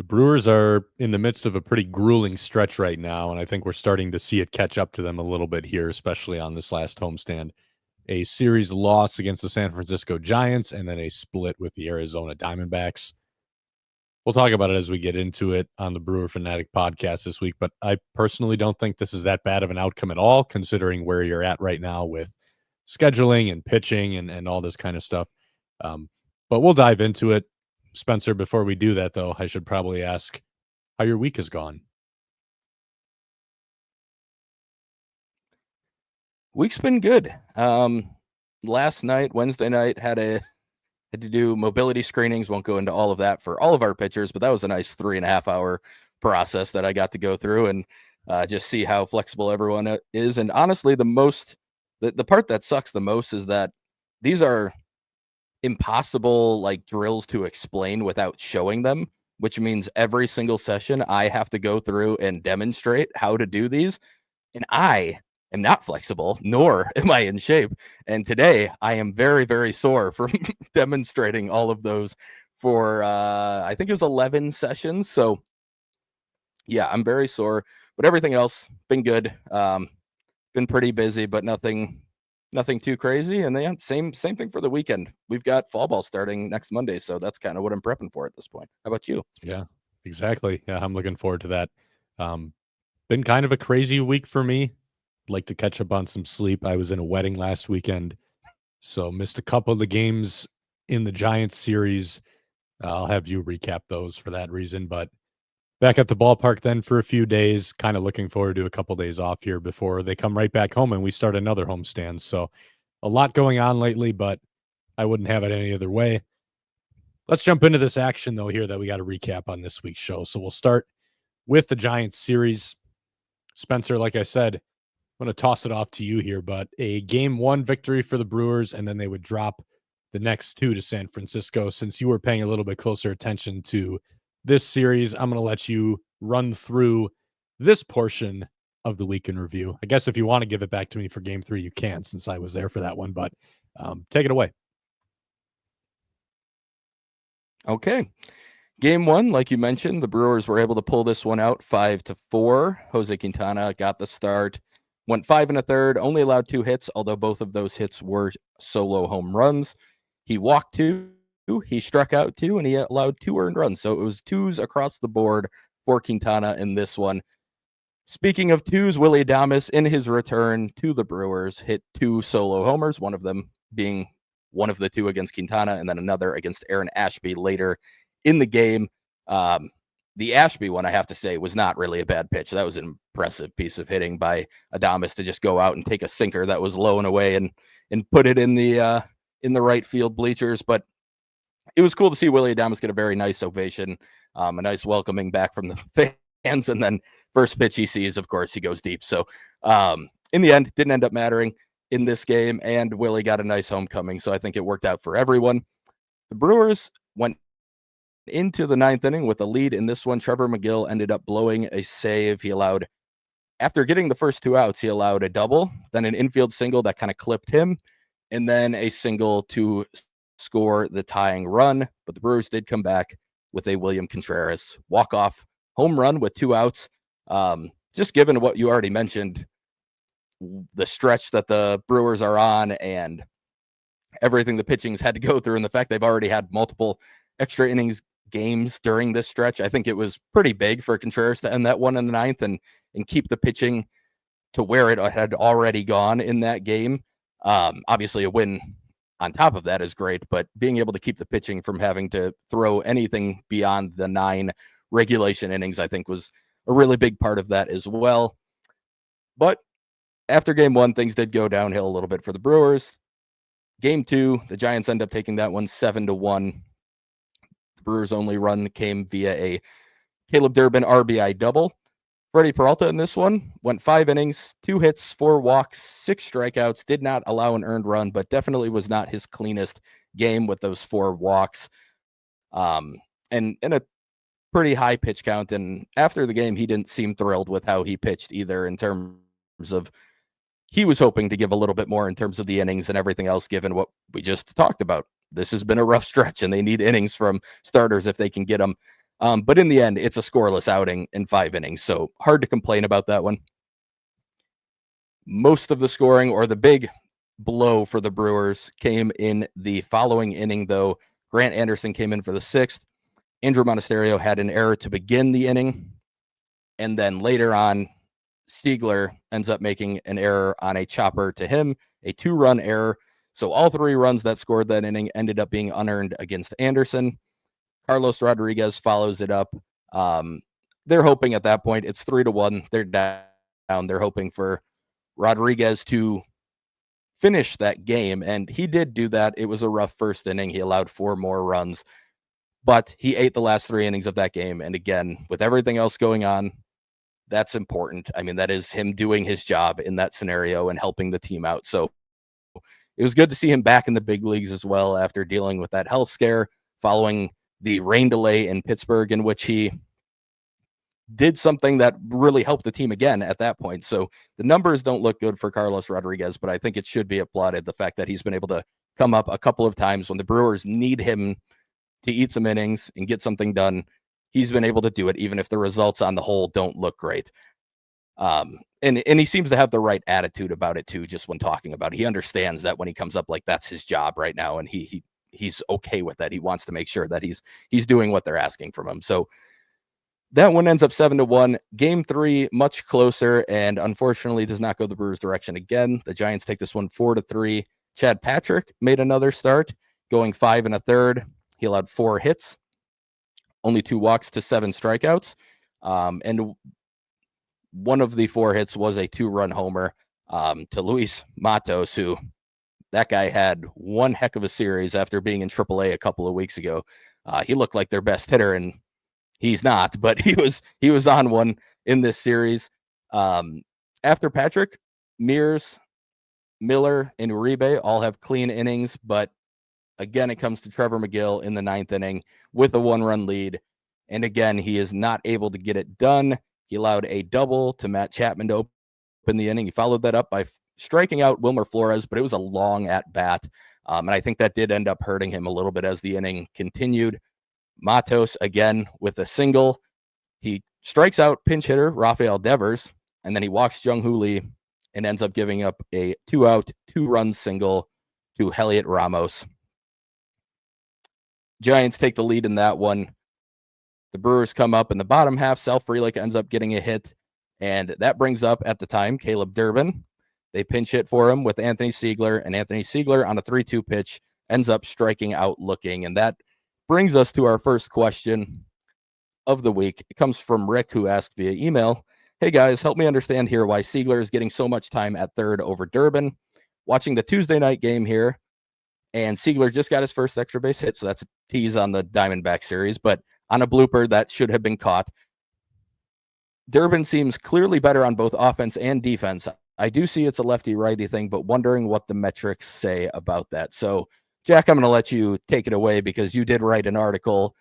Brewers are in the midst of a pretty grueling stretch right now, and I think we're starting to see it catch up to them a little bit here, especially on this last homestand. A series loss against the San Francisco Giants, and then a split with the Arizona Diamondbacks. We'll talk about it as we get into it on the Brewer Fanatic podcast this week, but I personally don't think this is that bad of an outcome at all, considering where you're at right now with scheduling and pitching and all this kind of stuff. But we'll dive into it. Spencer, before we do that, though, I should probably ask how your week has gone. Week's been good. Last night, Wednesday night, had to do mobility screenings. Won't go into all of that for all of our pitchers, but that was a nice 3.5 hour process that I got to go through and just see how flexible everyone is. And honestly, the part that sucks the most is that these are impossible like drills to explain without showing them, which means every single session I have to go through and demonstrate how to do these. And I am not flexible, nor am I in shape. And today I am very, very sore from demonstrating all of those for, I think it was 11 sessions. So yeah, I'm very sore, but everything else been good. Been pretty busy, but nothing too crazy. And then same thing for the weekend. We've got fall ball starting next Monday. So that's kind of what I'm prepping for at this point. How about you? Yeah, exactly. Yeah, I'm looking forward to that. Been kind of a crazy week for me. Like to catch up on some sleep. I was in a wedding last weekend, so missed a couple of the games in the Giants series. I'll have you recap those for that reason, but back at the ballpark then for a few days, kind of looking forward to a couple days off here before they come right back home and we start another homestand. So a lot going on lately, but I wouldn't have it any other way. Let's jump into this action, though, here that we got to recap on this week's show. So we'll start with the Giants series. Spencer, like I said, I'm going to toss it off to you here, but a game one victory for the Brewers, and then they would drop the next two to San Francisco. Since you were paying a little bit closer attention to this series, I'm going to let you run through this portion of the week in review. I guess if you want to give it back to me for game three, you can, since I was there for that one, but take it away. Okay. Game one, like you mentioned, the Brewers were able to pull this one out 5-4. Jose Quintana got the start. Went 5 1/3, only allowed 2 hits, although both of those hits were solo home runs. He walked 2, he struck out 2, and he allowed 2 earned runs. So it was 2s across the board for Quintana in this one. Speaking of 2s, Willy Adames, in his return to the Brewers, hit 2 solo homers, one of them being one of the 2 against Quintana, and then another against Aaron Ashby later in the game. The Ashby one, I have to say, was not really a bad pitch. That was an impressive piece of hitting by Adames to just go out and take a sinker that was low and away and put it in the right field bleachers. But it was cool to see Willy Adames get a very nice ovation, a nice welcoming back from the fans. And then first pitch he sees, of course, he goes deep. So in the end, didn't end up mattering in this game, and Willie got a nice homecoming. So I think it worked out for everyone. The Brewers went into the 9th inning with a lead in this one. Trevor McGill ended up blowing a save. He allowed, after getting the first 2 outs, he allowed a double, then an infield single that kind of clipped him, and then a single to score the tying run. But the Brewers did come back with a William Contreras walk-off home run with 2 outs. Just given what you already mentioned, the stretch that the Brewers are on and everything the pitching's had to go through, and the fact they've already had multiple extra innings games during this stretch, I think it was pretty big for Contreras to end that one in the 9th and keep the pitching to where it had already gone in that game. Obviously a win on top of that is great, but being able to keep the pitching from having to throw anything beyond the 9 regulation innings, I think was a really big part of that as well. But after game one, things did go downhill a little bit for the Brewers. Game 2, the Giants end up taking that one 7-1. Brewers' only run came via a Caleb Durbin RBI double. Freddie Peralta in this one went 5 innings, 2 hits, 4 walks, 6 strikeouts, did not allow an earned run, but definitely was not his cleanest game with those 4 walks. And a pretty high pitch count. And after the game, he didn't seem thrilled with how he pitched either, in terms of he was hoping to give a little bit more in terms of the innings and everything else, given what we just talked about. This has been a rough stretch, and they need innings from starters if they can get them. But in the end, it's a scoreless outing in 5 innings, so hard to complain about that one. Most of the scoring, or the big blow for the Brewers, came in the following inning, though. Grant Anderson came in for the 6th. Andrew Monasterio had an error to begin the inning, and then later on, Seigler ends up making an error on a chopper to him, a 2-run error. So all 3 runs that scored that inning ended up being unearned against Anderson. Carlos Rodriguez follows it up. They're hoping at that point, it's 3-1. They're down. They're hoping for Rodriguez to finish that game, and he did do that. It was a rough first inning. He allowed 4 more runs, but he ate the last 3 innings of that game. And again, with everything else going on, that's important. I mean, that is him doing his job in that scenario and helping the team out. So it was good to see him back in the big leagues as well after dealing with that health scare following the rain delay in Pittsburgh, in which he did something that really helped the team again at that point. So the numbers don't look good for Carlos Rodriguez, but I think it should be applauded, the fact that he's been able to come up a couple of times when the Brewers need him to eat some innings and get something done. He's been able to do it, even if the results on the whole don't look great. And he seems to have the right attitude about it too, just when talking about it. He understands that when he comes up, like, that's his job right now, and he's okay with that. He wants to make sure that he's doing what they're asking from him. So that one ends up 7-1. Game 3, much closer, and unfortunately does not go the Brewers' direction again. The Giants take this one 4-3. Chad Patrick made another start, going 5 1/3. He allowed 4 hits, only 2 walks to 7 strikeouts. And one of the 4 hits was a 2-run homer to Luis Matos, who, that guy had one heck of a series after being in AAA a couple of weeks ago. He looked like their best hitter, and he's not, but he was on one in this series. After Patrick, Mears, Miller, and Uribe all have clean innings, but again, it comes to Trevor McGill in the 9th inning with a 1-run lead. And again, he is not able to get it done. He allowed a double to Matt Chapman to open the inning. He followed that up by striking out Wilmer Flores, but it was a long at bat. And I think that did end up hurting him a little bit as the inning continued. Matos again with a single. He strikes out pinch hitter Rafael Devers, and then he walks Jung-Hoo Lee and ends up giving up a 2-out, 2-run single to Heliot Ramos. Giants take the lead in that one. The Brewers come up in the bottom half. Sal Frelick ends up getting a hit, and that brings up, at the time, Caleb Durbin. They pinch hit for him with Anthony Seigler, and Anthony Seigler on a 3-2 pitch ends up striking out looking. And that brings us to our first question of the week. It comes from Rick, who asked via email, "Hey guys, help me understand here why Seigler is getting so much time at third over Durbin. Watching the Tuesday night game here, and Seigler just got his first extra base hit, so that's a tease on the Diamondback series, but on a blooper that should have been caught. Durbin seems clearly better on both offense and defense. I do see it's a lefty-righty thing, but wondering what the metrics say about that." So, Jack, I'm going to let you take it away, because you did write an article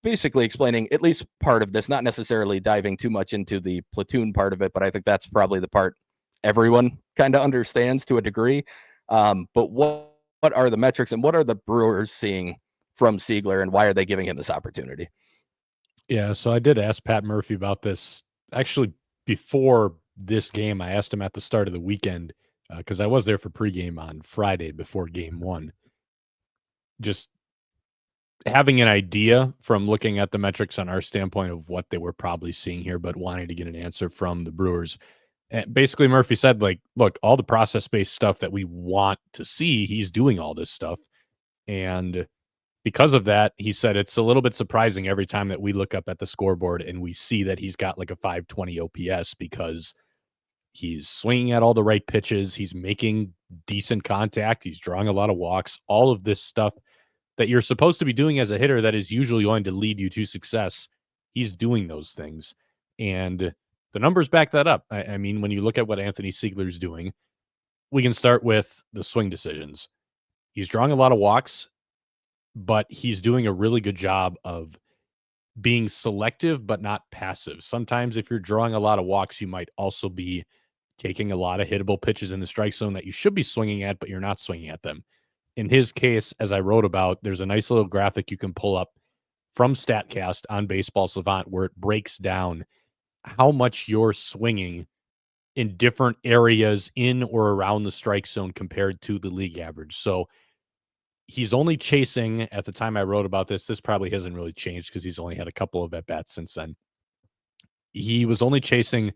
basically explaining at least part of this, not necessarily diving too much into the platoon part of it, but I think that's probably the part everyone kind of understands to a degree. But what are the metrics, and what are the Brewers seeing from Seigler, and why are they giving him this opportunity? Yeah, so I did ask Pat Murphy about this actually before this game. I asked him at the start of the weekend, because I was there for pregame on Friday before game 1. Just having an idea from looking at the metrics on our standpoint of what they were probably seeing here, but wanting to get an answer from the Brewers. And basically, Murphy said, like, look, all the process-based stuff that we want to see, he's doing all this stuff. And because of that, he said it's a little bit surprising every time that we look up at the scoreboard and we see that he's got like a 520 OPS, because he's swinging at all the right pitches. He's making decent contact. He's drawing a lot of walks. All of this stuff that you're supposed to be doing as a hitter that is usually going to lead you to success, he's doing those things. And the numbers back that up. I mean, when you look at what Anthony Seigler's doing, we can start with the swing decisions. He's drawing a lot of walks, but he's doing a really good job of being selective but not passive. Sometimes if you're drawing a lot of walks, you might also be taking a lot of hittable pitches in the strike zone that you should be swinging at, but you're not swinging at them. In his case, as I wrote about, there's a nice little graphic you can pull up from StatCast on Baseball Savant where it breaks down how much you're swinging in different areas in or around the strike zone compared to the league average. So he's only chasing, at the time I wrote about this probably hasn't really changed because he's only had a couple of at-bats since then. He was only chasing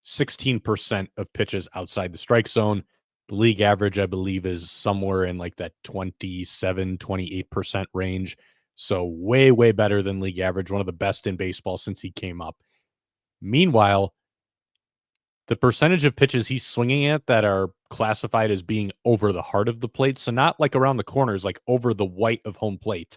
16% of pitches outside the strike zone. The league average, I believe, is somewhere in like that 27, 28% range. So way, way better than league average, one of the best in baseball since he came up. Meanwhile, the percentage of pitches he's swinging at that are classified as being over the heart of the plate, so not like around the corners, like over the white of home plate,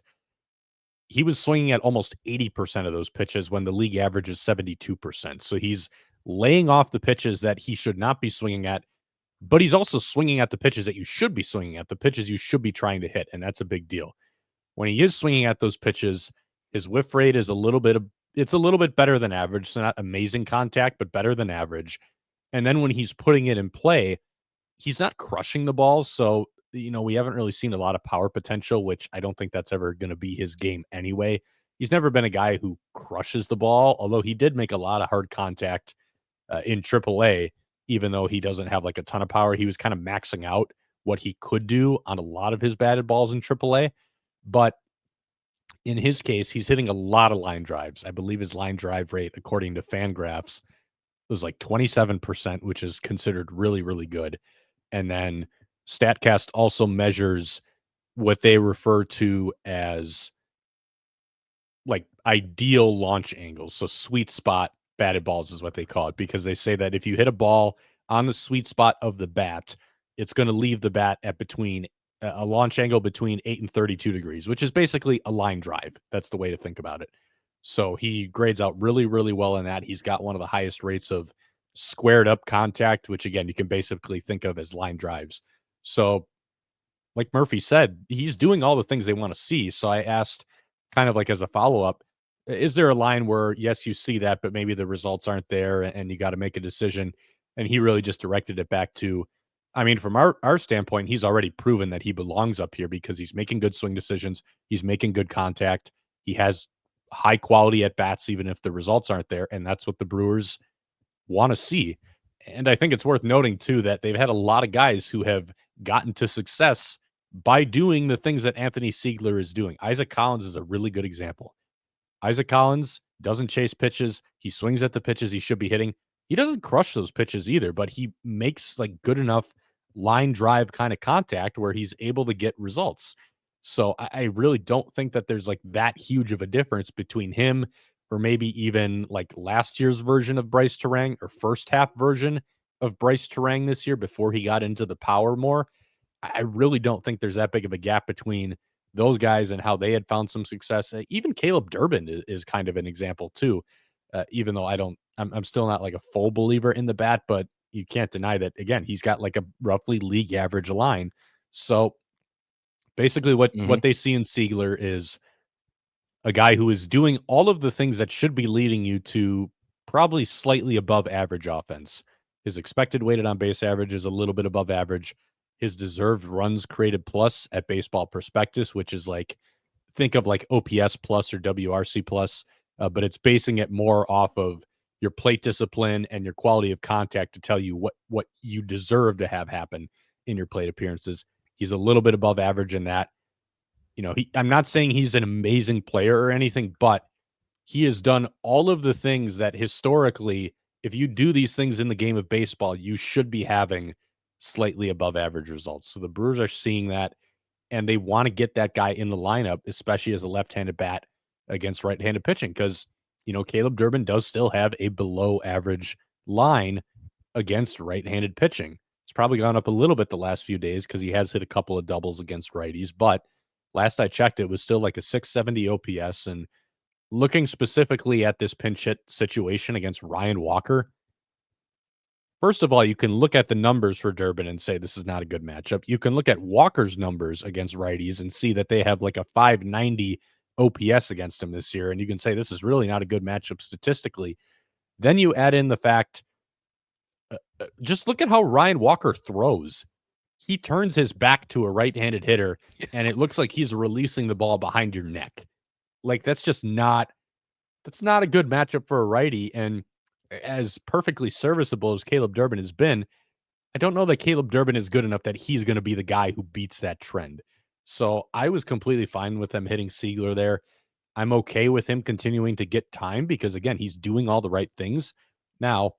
he was swinging at almost 80% of those pitches when the league average is 72%. So he's laying off the pitches that he should not be swinging at, but he's also swinging at the pitches that you should be swinging at, the pitches you should be trying to hit, and that's a big deal. When he is swinging at those pitches, his whiff rate is a little bit better than average, so not amazing contact, but better than average. And then when he's putting it in play, he's not crushing the ball. So, we haven't really seen a lot of power potential, which I don't think that's ever going to be his game anyway. He's never been a guy who crushes the ball, although he did make a lot of hard contact in AAA, even though he doesn't have like a ton of power. He was kind of maxing out what he could do on a lot of his batted balls in AAA. But in his case, he's hitting a lot of line drives. I believe his line drive rate, according to Fangraphs, was like 27%, which is considered really, really good. And then StatCast also measures what they refer to as like ideal launch angles. So sweet spot batted balls is what they call it, because they say that if you hit a ball on the sweet spot of the bat, it's going to leave the bat at between a launch angle between 8 and 32 degrees, which is basically a line drive. That's the way to think about it. So he grades out really, really well in that. He's got one of the highest rates of squared up contact, which again, you can basically think of as line drives. So like Murphy said, he's doing all the things they want to see. So I asked kind of like as a follow-up, is there a line where, yes, you see that, but maybe the results aren't there and you got to make a decision? And he really just directed it back to, I mean, from our standpoint, he's already proven that he belongs up here because he's making good swing decisions. He's making good contact. He has high quality at bats, even if the results aren't there. And that's what the Brewers want to see. And I think it's worth noting too, that they've had a lot of guys who have gotten to success by doing the things that Anthony Seigler is doing. Isaac Collins is a really good example. Isaac Collins doesn't chase pitches. He swings at the pitches he should be hitting. He doesn't crush those pitches either, but he makes like good enough line drive kind of contact where he's able to get results. So I really don't think that there's like that huge of a difference between him or maybe even like last year's version of Bryce Terang or first half version of Bryce Terang this year before he got into the power more. I really don't think there's that big of a gap between those guys and how they had found some success. Even Caleb Durbin is kind of an example too. Even though I'm still not like a full believer in the bat, but you can't deny that again, he's got like a roughly league average line. So basically what they see in Seigler is a guy who is doing all of the things that should be leading you to probably slightly above average offense. His expected weighted on base average is a little bit above average. His deserved runs created plus at Baseball Prospectus, which is like, think of like OPS plus or WRC plus, but it's basing it more off of your plate discipline and your quality of contact to tell you what you deserve to have happen in your plate appearances. He's a little bit above average in that. I'm not saying he's an amazing player or anything, but he has done all of the things that historically, if you do these things in the game of baseball, you should be having slightly above average results. So the Brewers are seeing that, and they want to get that guy in the lineup, especially as a left-handed bat against right-handed pitching, because, Caleb Durbin does still have a below average line against right-handed pitching. It's probably gone up a little bit the last few days because he has hit a couple of doubles against righties, but last I checked, it was still like a 670 OPS. And looking specifically at this pinch hit situation against Ryan Walker, first of all, you can look at the numbers for Durbin and say this is not a good matchup. You can look at Walker's numbers against righties and see that they have like a 590 OPS against him this year. And you can say this is really not a good matchup statistically. Then you add in the fact, just look at how Ryan Walker throws. He turns his back to a right-handed hitter, and it looks like he's releasing the ball behind your neck. Like, that's not a good matchup for a righty. And as perfectly serviceable as Caleb Durbin has been, I don't know that Caleb Durbin is good enough that he's going to be the guy who beats that trend. So I was completely fine with them hitting Seigler there. I'm okay with him continuing to get time because, again, he's doing all the right things. Now,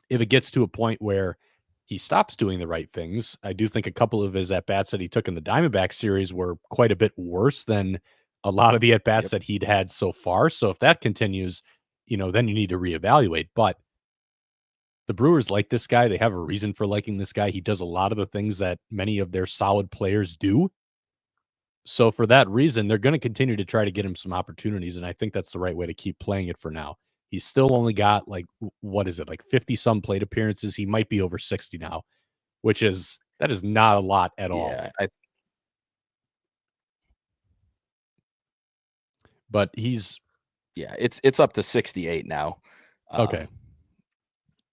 if it gets to a point where he stops doing the right things, I do think a couple of his at bats that he took in the Diamondback series were quite a bit worse than a lot of the at bats Yep. that he'd had so far. So if that continues, then you need to reevaluate. But the Brewers like this guy. They have a reason for liking this guy. He does a lot of the things that many of their solid players do. So for that reason, they're going to continue to try to get him some opportunities, and I think that's the right way to keep playing it for now. He's still only got like what is it, like 50 some plate appearances. He might be over 60 now, that is not a lot at all. Yeah, But he's it's up to 68 now. okay.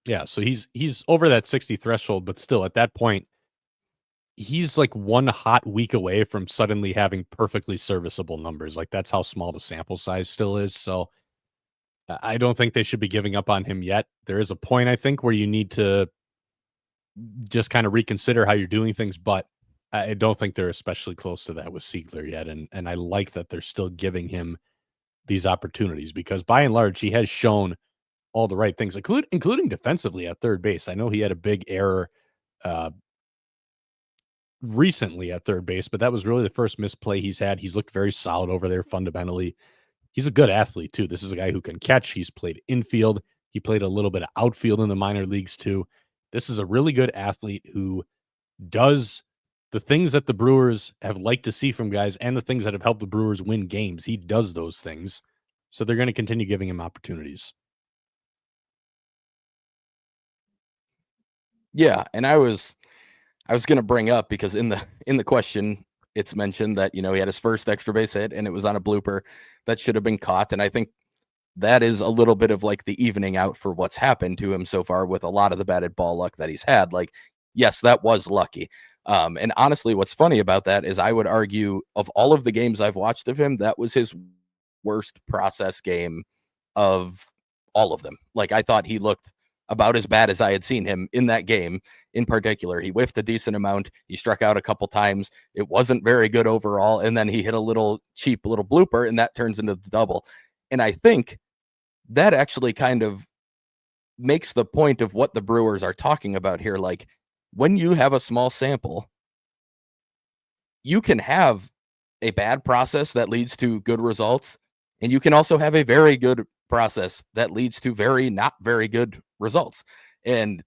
Yeah, so he's over that 60 threshold, but still at that point, he's like one hot week away from suddenly having perfectly serviceable numbers. Like that's how small the sample size still is. So I don't think they should be giving up on him yet. There is a point, I think, where you need to just kind of reconsider how you're doing things, but I don't think they're especially close to that with Seigler yet. And I like that they're still giving him these opportunities because by and large, he has shown all the right things, including defensively at third base. I know he had a big error recently at third base, but that was really the first misplay he's had. He's looked very solid over there fundamentally. He's a good athlete too. This is a guy who can catch. He's played infield. He played a little bit of outfield in the minor leagues too. This is a really good athlete who does the things that the Brewers have liked to see from guys and the things that have helped the Brewers win games. He does those things. So they're going to continue giving him opportunities. Yeah, and I was going to bring up because in the question it's mentioned that he had his first extra base hit and it was on a blooper that should have been caught, and I think that is a little bit of like the evening out for what's happened to him so far with a lot of the batted ball luck that he's had. Like, yes, that was lucky. And honestly, what's funny about that is I would argue of all of the games I've watched of him, that was his worst process game of all of them. Like, I thought he looked about as bad as I had seen him in that game in particular. He whiffed a decent amount. He struck out a couple times. It wasn't very good overall. And then he hit a little cheap little blooper and that turns into the double. And I think that actually kind of makes the point of what the Brewers are talking about here. Like, when you have a small sample, you can have a bad process that leads to good results, and you can also have a very good process that leads to very not very good results. And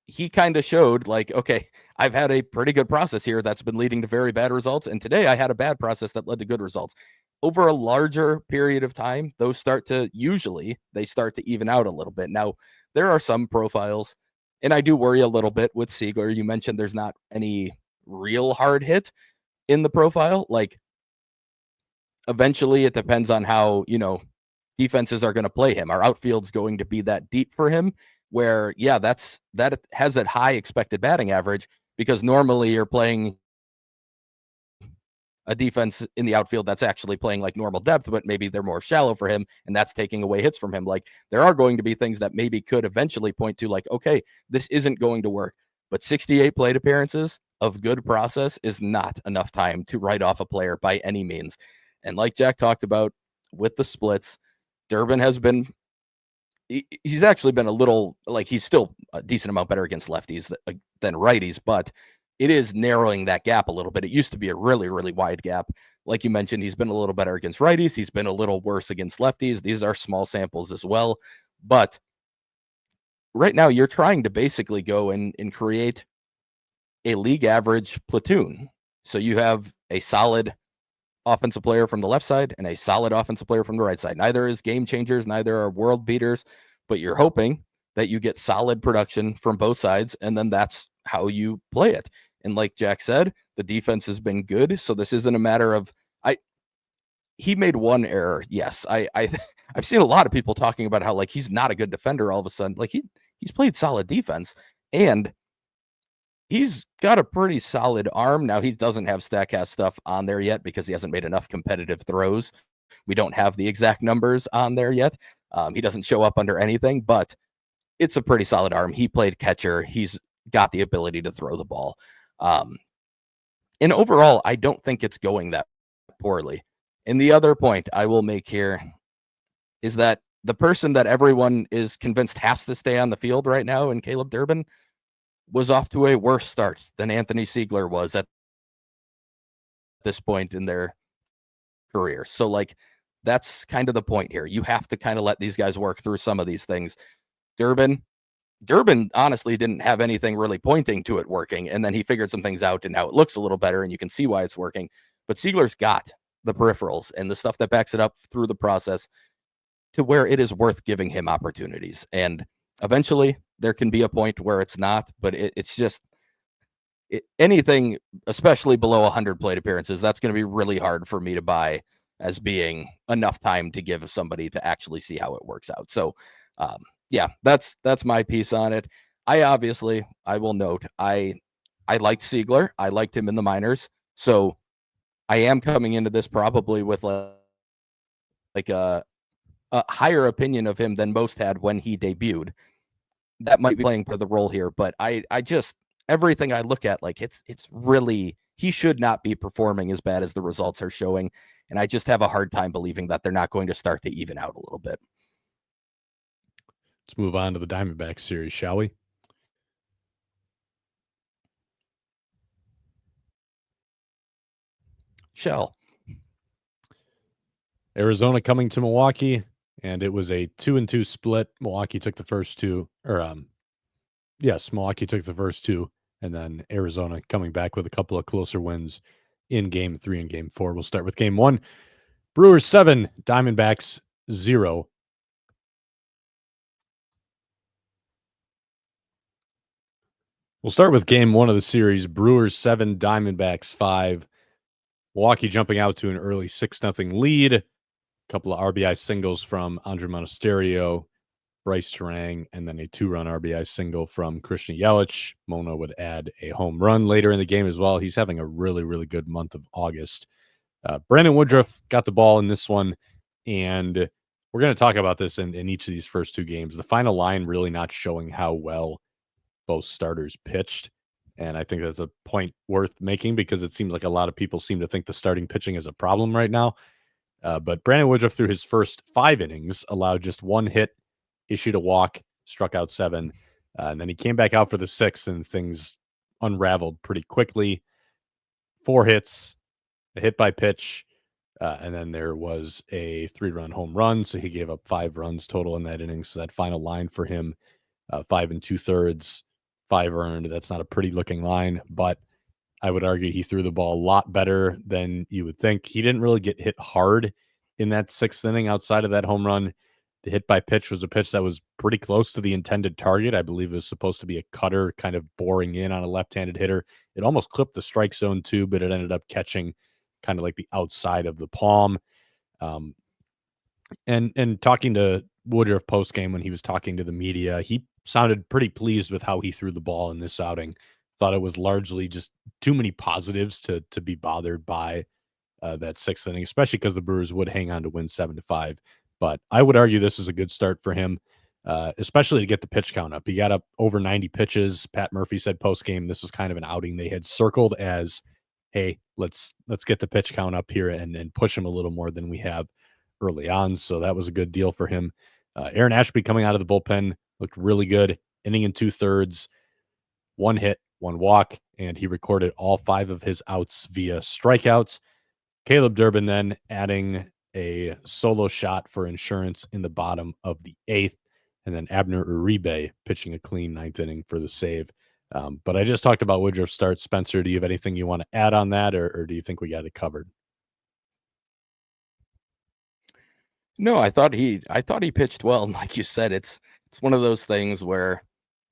he kind of showed like, okay, I've had a pretty good process here that's been leading to very bad results, and today I had a bad process that led to good results. Over a larger period of time, those start to even out a little bit. Now, there are some profiles, and I do worry a little bit with Seigler. You mentioned there's not any real hard hit in the profile. Like, eventually it depends on how, defenses are going to play him. Our outfield's going to be that deep for him where, yeah, that has that high expected batting average because normally you're playing a defense in the outfield that's actually playing like normal depth, but maybe they're more shallow for him, and that's taking away hits from him. Like, there are going to be things that maybe could eventually point to like, okay, this isn't going to work. But 68 plate appearances of good process is not enough time to write off a player by any means. And like Jack talked about with the splits, Durbin has been, he's actually been a little, like, he's still a decent amount better against lefties than righties, but it is narrowing that gap a little bit. It used to be a really, really wide gap. Like you mentioned, he's been a little better against righties. He's been a little worse against lefties. These are small samples as well. But right now, you're trying to basically go and create a league average platoon. So you have a solid offensive player from the left side and a solid offensive player from the right side. Neither is game changers, neither are world beaters, but you're hoping that you get solid production from both sides, and then that's how you play it. And like Jack said, the defense has been good, so this isn't a matter of he made one error. Yes, I've seen a lot of people talking about how like he's not a good defender all of a sudden. Like he's played solid defense, and he's got a pretty solid arm. Now, he doesn't have StatCast stuff on there yet because he hasn't made enough competitive throws We don't have the exact numbers on there yet. He doesn't show up under anything, but it's a pretty solid arm. He played catcher. He's got the ability to throw the ball. And overall, I don't think it's going that poorly. And the other point I will make here is that the person that everyone is convinced has to stay on the field right now in Caleb Durbin was off to a worse start than Anthony Seigler was at this point in their career. So, like, that's kind of the point here. You have to kind of let these guys work through some of these things. Durbin honestly didn't have anything really pointing to it working, and then he figured some things out, and now it looks a little better, and you can see why it's working. But Seigler's got the peripherals and the stuff that backs it up through the process to where it is worth giving him opportunities. And eventually there can be a point where it's not, but it's just anything, especially below 100 plate appearances, that's going to be really hard for me to buy as being enough time to give somebody to actually see how it works out. So, yeah, that's my piece on it. I will note, I liked Seigler. I liked him in the minors. So I am coming into this probably with like a higher opinion of him than most had when he debuted. That might be playing for the role here, but I just, everything I look at, like, it's really, he should not be performing as bad as the results are showing. And I just have a hard time believing that they're not going to start to even out a little bit. Let's move on to the Diamondbacks series, shall we? Shall. Arizona coming to Milwaukee, and it was a 2-2 split. Milwaukee took the first two, Milwaukee took the first two, and then Arizona coming back with a couple of closer wins in Game 3 and Game 4. We'll start with Game 1. Brewers 7, Diamondbacks 0. We'll start with Game 1 of the series. Brewers 7, Diamondbacks 5. Milwaukee jumping out to an early 6-0 lead. A couple of RBI singles from Andre Monasterio, Bryce Terang, and then a 2-run RBI single from Christian Yelich. Mona would add a home run later in the game as well. He's having a really, really good month of August. Brandon Woodruff got the ball in this one, and we're going to talk about this in each of these first two games. The final line really not showing how well both starters pitched, and I think that's a point worth making because it seems like a lot of people seem to think the starting pitching is a problem right now. But Brandon Woodruff, through his first 5 innings, allowed just 1 hit, issued a walk, struck out 7, and then he came back out for the 6th, and things unraveled pretty quickly. 4 hits, a hit by pitch, and then there was a 3-run home run, so he gave up 5 runs total in that inning. So that final line for him, 5 2/3, 5 earned. That's not a pretty looking line, but I would argue he threw the ball a lot better than you would think. He didn't really get hit hard in that 6th inning outside of that home run. The hit by pitch was a pitch that was pretty close to the intended target. I believe it was supposed to be a cutter kind of boring in on a left-handed hitter. It almost clipped the strike zone too, but it ended up catching kind of like the outside of the palm. And talking to Woodruff post-game when he was talking to the media, he sounded pretty pleased with how he threw the ball in this outing. Thought it was largely just too many positives to be bothered by that 6th inning, especially because the Brewers would hang on to win 7-5. But I would argue this is a good start for him, especially to get the pitch count up. He got up over 90 pitches. Pat Murphy said post-game this was kind of an outing they had circled as, hey, let's get the pitch count up here and push him a little more than we have early on. So that was a good deal for him. Aaron Ashby coming out of the bullpen looked really good. Inning and 2/3, 1 hit, 1 walk, and he recorded all 5 of his outs via strikeouts. Caleb Durbin then adding a solo shot for insurance in the bottom of the 8th, and then Abner Uribe pitching a clean 9th inning for the save. But I just talked about Woodruff's start. Spencer, do you have anything you want to add on that, or do you think we got it covered? No, I thought he pitched well. And like you said, it's one of those things where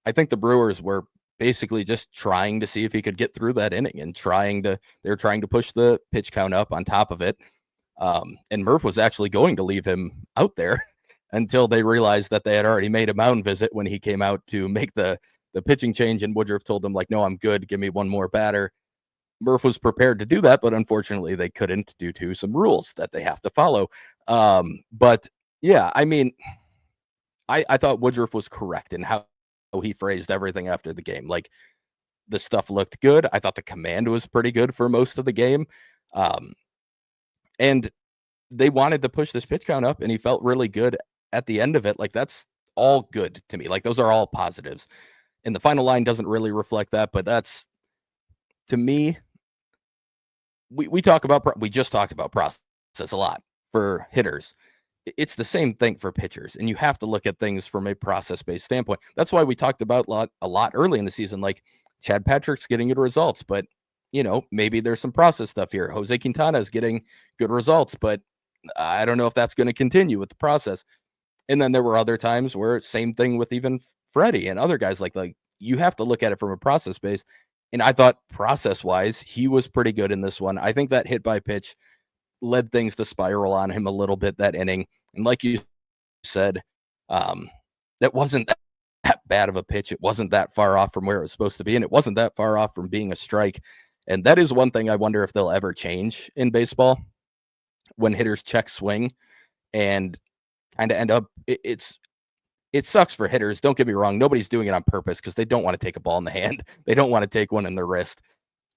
I think the Brewers were basically just trying to see if he could get through that inning and they're trying to push the pitch count up on top of it. And Murph was actually going to leave him out there until they realized that they had already made a mound visit when he came out to make the pitching change. And Woodruff told them, like, no, I'm good. Give me one more batter. Murph was prepared to do that, but unfortunately they couldn't due to some rules that they have to follow. But yeah, I mean, I thought Woodruff was correct in how he phrased everything after the game. Like, the stuff looked good. I thought the command was pretty good for most of the game. And they wanted to push this pitch count up, and he felt really good at the end of it. Like, that's all good to me. Like, those are all positives. And the final line doesn't really reflect that, but that's, to me, we just talked about process a lot for hitters. It's the same thing for pitchers, and you have to look at things from a process-based standpoint. That's why we talked about a lot early in the season, like Chad Patrick's getting good results, but maybe there's some process stuff here. Jose Quintana is getting good results, but I don't know if that's going to continue with the process. And then there were other times where same thing with even Freddie and other guys. Like you have to look at it from a process base. And I thought process-wise, he was pretty good in this one. I think that hit by pitch led things to spiral on him a little bit that inning. And like you said, that wasn't that bad of a pitch. It wasn't that far off from where it was supposed to be, and it wasn't that far off from being a strike. And that is one thing I wonder if they'll ever change in baseball, when hitters check swing and kind of end up, it sucks for hitters. Don't get me wrong. Nobody's doing it on purpose because they don't want to take a ball in the hand. They don't want to take one in the wrist.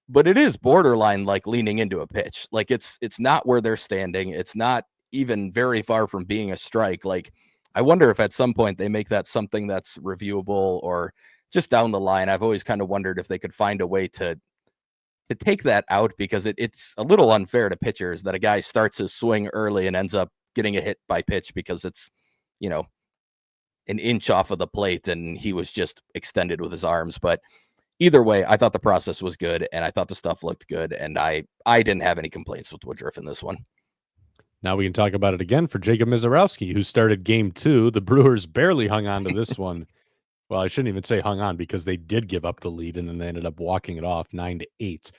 But it is borderline like leaning into a pitch. Like it's not where they're standing. It's not even very far from being a strike. Like, I wonder if at some point they make that something that's reviewable, or just down the line. I've always kind of wondered if they could find a way to take that out, because it's a little unfair to pitchers that a guy starts his swing early and ends up getting a hit by pitch because it's, an inch off of the plate and he was just extended with his arms. But either way, I thought the process was good, and I thought the stuff looked good, and I didn't have any complaints with Woodruff in this one. Now we can talk about it again for Jacob Misiorowski, who started game 2. The Brewers barely hung on to this one. Well, I shouldn't even say hung on, because they did give up the lead, and then they ended up walking it off 9-8.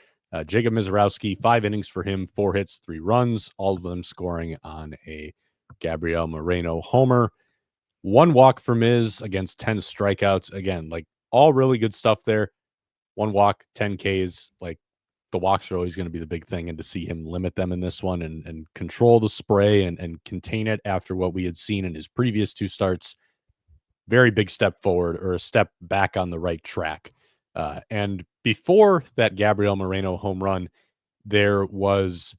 Jacob Misiorowski, 5 innings for him, 4 hits, 3 runs, all of them scoring on a Gabriel Moreno homer. 1 walk for Miz against 10 strikeouts. Again, like, all really good stuff there. 1 walk, 10 Ks. Like, the walks are always going to be the big thing, and to see him limit them in this one and control the spray and contain it after what we had seen in his previous 2 starts, very big step forward, or a step back on the right track. And before that Gabriel Moreno home run, there was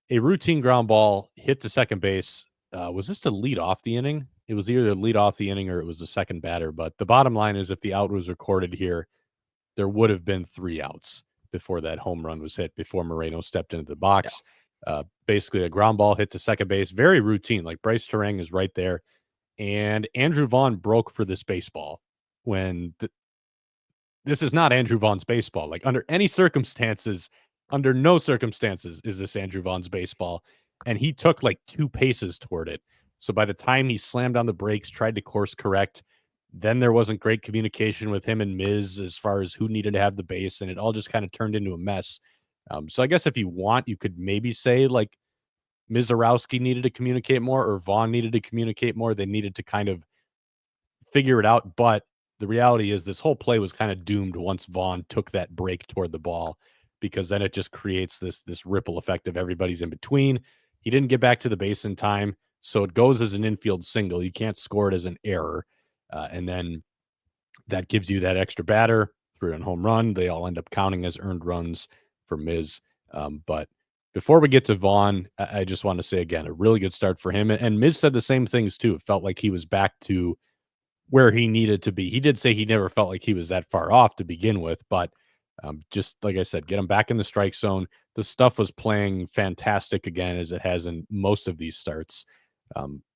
a routine ground ball hit to second base. Was this to lead off the inning? It was either lead off the inning or it was the second batter. But the bottom line is, if the out was recorded here, there would have been 3 outs before that home run was hit, before Moreno stepped into the box. Yeah. Basically a ground ball hit to second base, very routine. Like, Bryce Terang is right there. And Andrew Vaughn broke for this baseball when this is not Andrew Vaughn's baseball. Like, under any circumstances, under no circumstances is this Andrew Vaughn's baseball. And he took like 2 paces toward it. So by the time he slammed on the brakes, tried to course correct, then there wasn't great communication with him and Miz as far as who needed to have the base, and it all just kind of turned into a mess. So I guess if you want, you could maybe say like Misiorowski needed to communicate more, or Vaughn needed to communicate more. They needed to kind of figure it out. But the reality is, this whole play was kind of doomed once Vaughn took that break toward the ball, because then it just creates this ripple effect of everybody's in between. He didn't get back to the base in time, so it goes as an infield single. You can't score it as an error. And then that gives you that extra batter, 3-run home run. They all end up counting as earned runs for Miz. But before we get to Vaughn, I just want to say again, a really good start for him. And Miz said the same things too. It felt like he was back to where he needed to be. He did say he never felt like he was that far off to begin with, but just like I said, get him back in the strike zone. The stuff was playing fantastic again, as it has in most of these starts.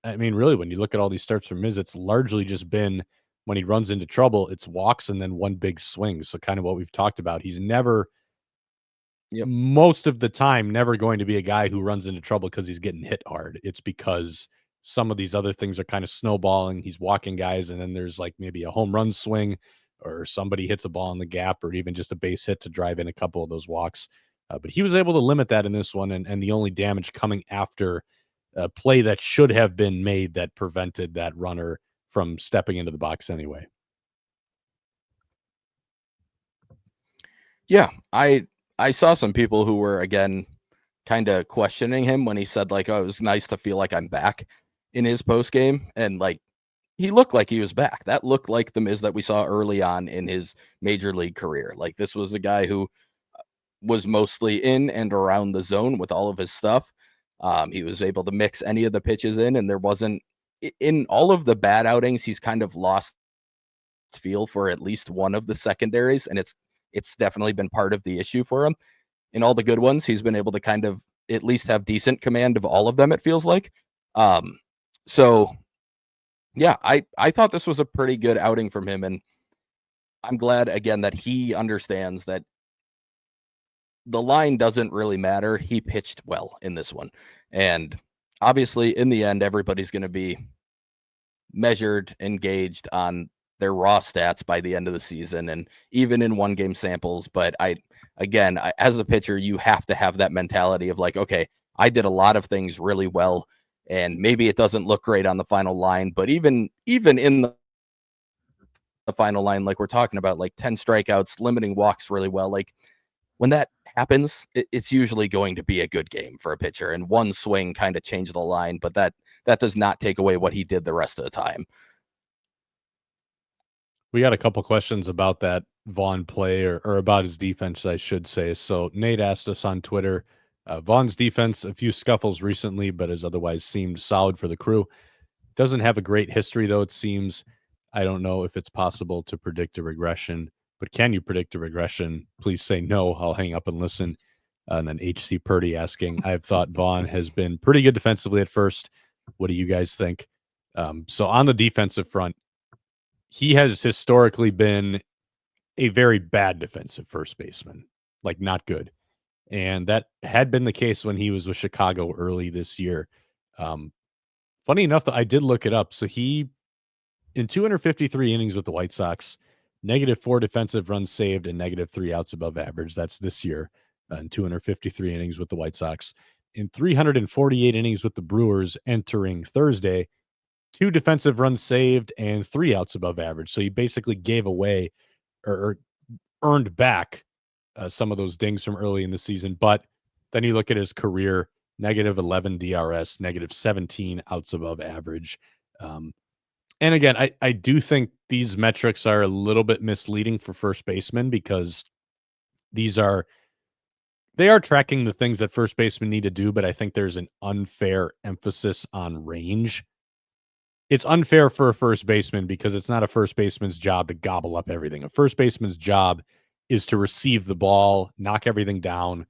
I mean, really, when you look at all these starts from Miz, it's largely just been, when he runs into trouble, it's walks and then 1 big swing. So kind of what we've talked about. He's never, most of the time, never going to be a guy who runs into trouble because he's getting hit hard. It's because some of these other things are kind of snowballing. He's walking guys, and then there's like maybe a home run swing, or somebody hits a ball in the gap, or even just a base hit to drive in a couple of those walks. But he was able to limit that in this one, and the only damage coming after a play that should have been made that prevented that runner from stepping into the box anyway. Yeah, I I saw some people who were, again, kind of questioning him when he said, like, oh, it was nice to feel like I'm back in his post game. And like, he looked like he was back. That looked like the Miz that we saw early on in his major league career. Like, this was a guy who was mostly in and around the zone with all of his stuff. He was able to mix any of the pitches in, and there wasn't, in all of the bad outings, he's kind of lost feel for at least one of the secondaries, and it's definitely been part of the issue for him. In all the good ones, he's been able to kind of at least have decent command of all of them, it feels like. So yeah, I thought this was a pretty good outing from him, and I'm glad again that he understands that the line doesn't really matter. He pitched well in this one. And obviously, in the end, everybody's going to be measured, engaged on their raw stats by the end of the season and even in one game samples. But as a pitcher, you have to have that mentality of like, okay, I did a lot of things really well, and maybe it doesn't look great on the final line, but even in the final line, like we're talking about, like 10 strikeouts, limiting walks really well, like when that happens, it's usually going to be a good game for a pitcher, and one swing kind of changed the line, but that does not take away what he did the rest of the time. We got a couple questions about that Vaughn play or about his defense, I should say. So Nate asked us on Twitter, Vaughn's defense, a few scuffles recently, but has otherwise seemed solid for the Crew. Doesn't have a great history, though, it seems. I don't know if it's possible to predict a regression, but can you predict a regression? Please say no. I'll hang up and listen. And then HC Purdy asking, I've thought Vaughn has been pretty good defensively at first. What do you guys think? So on the defensive front, he has historically been a very bad defensive first baseman, like not good. And that had been the case when he was with Chicago early this year. Funny enough, that I did look it up. So he, in 253 innings with the White Sox, -4 defensive runs saved and -3 outs above average. That's this year in 253 innings with the White Sox. In 348 innings with the Brewers entering Thursday, 2 defensive runs saved and 3 outs above average. So he basically gave away or earned back some of those dings from early in the season. But then you look at his career, -11 DRS, -17 outs above average. And again, I do think these metrics are a little bit misleading for first basemen because they are tracking the things that first basemen need to do, but I think there's an unfair emphasis on range. It's unfair for a first baseman because it's not a first baseman's job to gobble up everything. A first baseman's job is to receive the ball, knock everything down,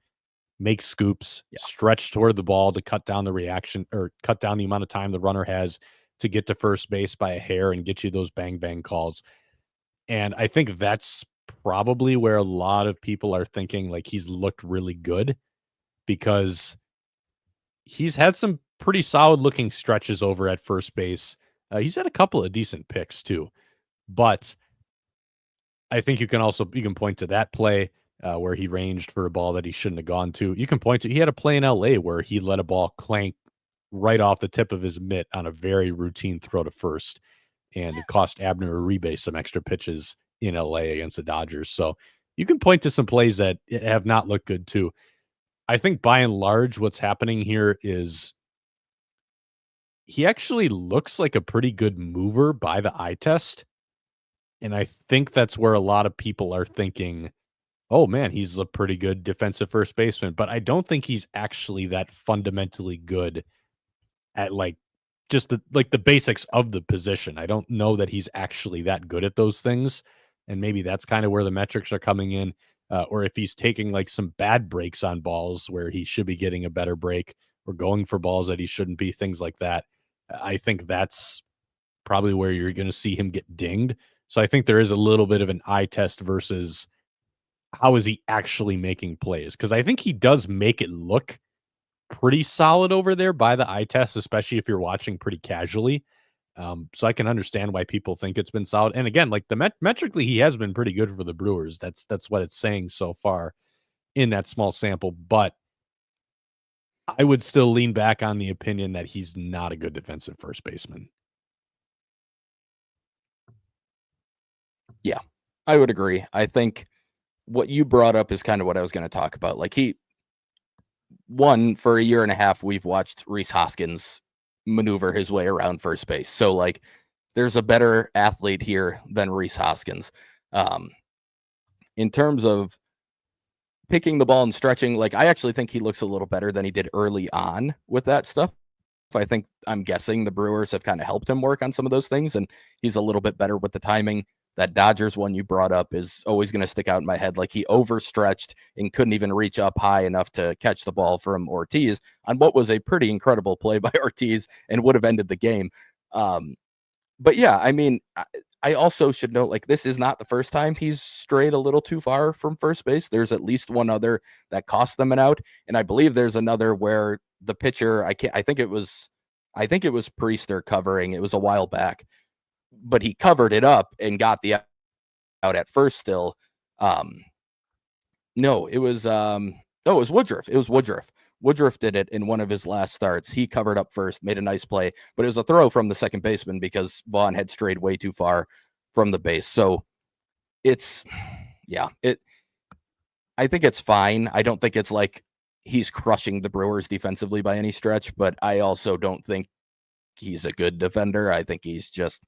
make scoops, stretch toward the ball to cut down the reaction or cut down the amount of time the runner has to get to first base by a hair and get you those bang bang calls. And I think that's probably where a lot of people are thinking like he's looked really good because he's had some pretty solid looking stretches over at first base. He's had a couple of decent picks too, but I think you can point to that play where he ranged for a ball that he shouldn't have gone to. You can point to he had a play in LA where he let a ball clank right off the tip of his mitt on a very routine throw to first, and it cost Abner Uribe some extra pitches in LA against the Dodgers. So you can point to some plays that have not looked good too. I think by and large, what's happening here is he actually looks like a pretty good mover by the eye test. And I think that's where a lot of people are thinking, oh man, he's a pretty good defensive first baseman. But I don't think he's actually that fundamentally good at just the basics of the position. I don't know that he's actually that good at those things. And maybe that's kind of where the metrics are coming in. Or if he's taking like some bad breaks on balls where he should be getting a better break or going for balls that he shouldn't be, things like that. I think that's probably where you're going to see him get dinged. So I think there is a little bit of an eye test versus how is he actually making plays? Because I think he does make it look pretty solid over there by the eye test, especially if you're watching pretty casually. So I can understand why people think it's been solid. And again, like metrically, he has been pretty good for the Brewers. That's what it's saying so far in that small sample. But I would still lean back on the opinion that he's not a good defensive first baseman. Yeah, I would agree. I think what you brought up is kind of what I was going to talk about. Like for a year and a half, we've watched Rhys Hoskins maneuver his way around first base. So like there's a better athlete here than Rhys Hoskins. In terms of picking the ball and stretching, like I actually think he looks a little better than he did early on with that stuff. I'm guessing the Brewers have kind of helped him work on some of those things, and he's a little bit better with the timing. That Dodgers one you brought up is always going to stick out in my head. Like he overstretched and couldn't even reach up high enough to catch the ball from Ortiz on what was a pretty incredible play by Ortiz and would have ended the game. But yeah, I mean, I also should note, like, this is not the first time he's strayed a little too far from first base. There's at least one other that cost them an out. And I believe there's another where the pitcher, I think it was Priester covering. It was a while back, but he covered it up and got the out at first still. No, it was Woodruff. It was Woodruff. Woodruff did it in one of his last starts. He covered up first, made a nice play, but it was a throw from the second baseman because Vaughn had strayed way too far from the base. So I think it's fine. I don't think it's like he's crushing the Brewers defensively by any stretch, but I also don't think he's a good defender. I think he's just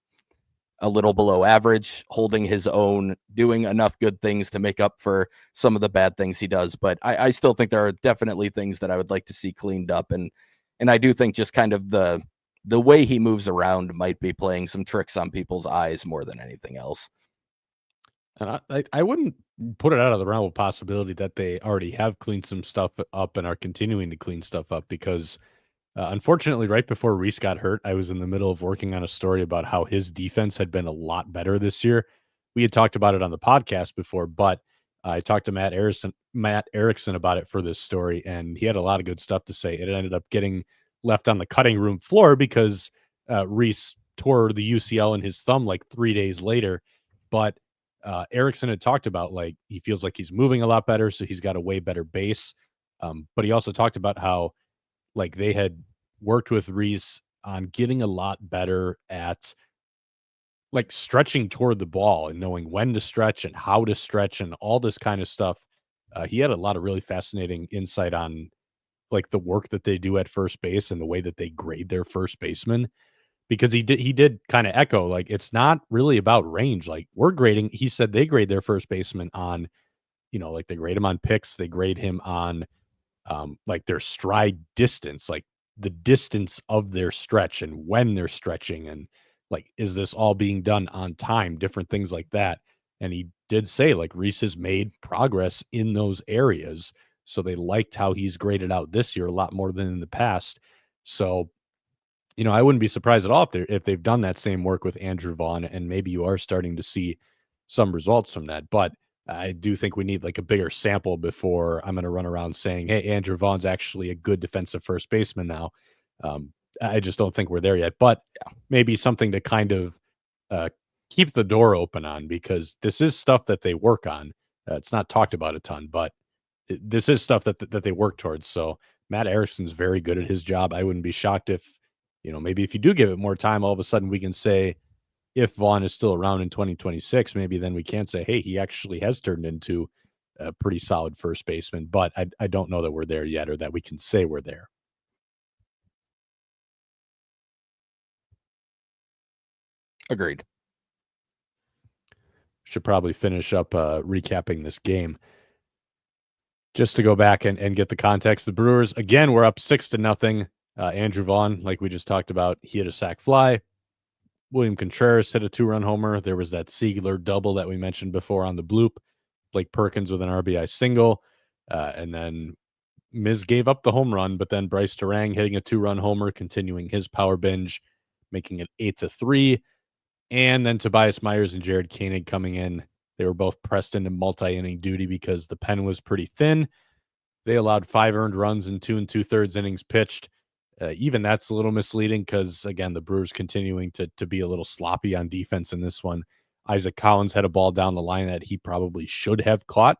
a little below average, holding his own, doing enough good things to make up for some of the bad things he does. But I still think there are definitely things that I would like to see cleaned up. And I do think just kind of the way he moves around might be playing some tricks on people's eyes more than anything else. And I wouldn't put it out of the realm of possibility that they already have cleaned some stuff up and are continuing to clean stuff up because unfortunately, right before Rhys got hurt, I was in the middle of working on a story about how his defense had been a lot better this year. We had talked about it on the podcast before, but I talked to Matt Erickson about it for this story, and he had a lot of good stuff to say. It ended up getting left on the cutting room floor because Rhys tore the UCL in his thumb like 3 days later. But Erickson had talked about like he feels like he's moving a lot better, so he's got a way better base. But he also talked about how like they had worked with Rhys on getting a lot better at like stretching toward the ball and knowing when to stretch and how to stretch and all this kind of stuff. He had a lot of really fascinating insight on like the work that they do at first base and the way that they grade their first baseman because he did kind of echo like it's not really about range. Like we're grading, he said they grade their first baseman on, like they grade him on picks, they grade him on like their stride distance, like the distance of their stretch and when they're stretching and like, is this all being done on time? Different things like that. And he did say like Rhys has made progress in those areas. So they liked how he's graded out this year a lot more than in the past. So, I wouldn't be surprised at all if they've done that same work with Andrew Vaughn and maybe you are starting to see some results from that. But I do think we need like a bigger sample before I'm going to run around saying, hey, Andrew Vaughn's actually a good defensive first baseman now. I just don't think we're there yet, but maybe something to kind of keep the door open on because this is stuff that they work on. It's not talked about a ton, but this is stuff that they work towards. So Matt Erickson's very good at his job. I wouldn't be shocked if, maybe if you do give it more time, all of a sudden we can say, if Vaughn is still around in 2026, maybe then we can say, hey, he actually has turned into a pretty solid first baseman. But I don't know that we're there yet or that we can say we're there. Agreed. Should probably finish up recapping this game. Just to go back and get the context, the Brewers, again, were up 6-0. Andrew Vaughn, like we just talked about, he hit a sac fly. William Contreras hit a 2-run homer. There was that Seigler double that we mentioned before on the bloop. Blake Perkins with an RBI single. And then Miz gave up the home run, but then Bryce Terang hitting a 2-run homer, continuing his power binge, making it 8-3. And then Tobias Myers and Jared Koenig coming in. They were both pressed into multi-inning duty because the pen was pretty thin. They allowed 5 earned runs in 2 2/3 innings pitched. Even that's a little misleading because, again, the Brewers continuing to be a little sloppy on defense in this one. Isaac Collins had a ball down the line that he probably should have caught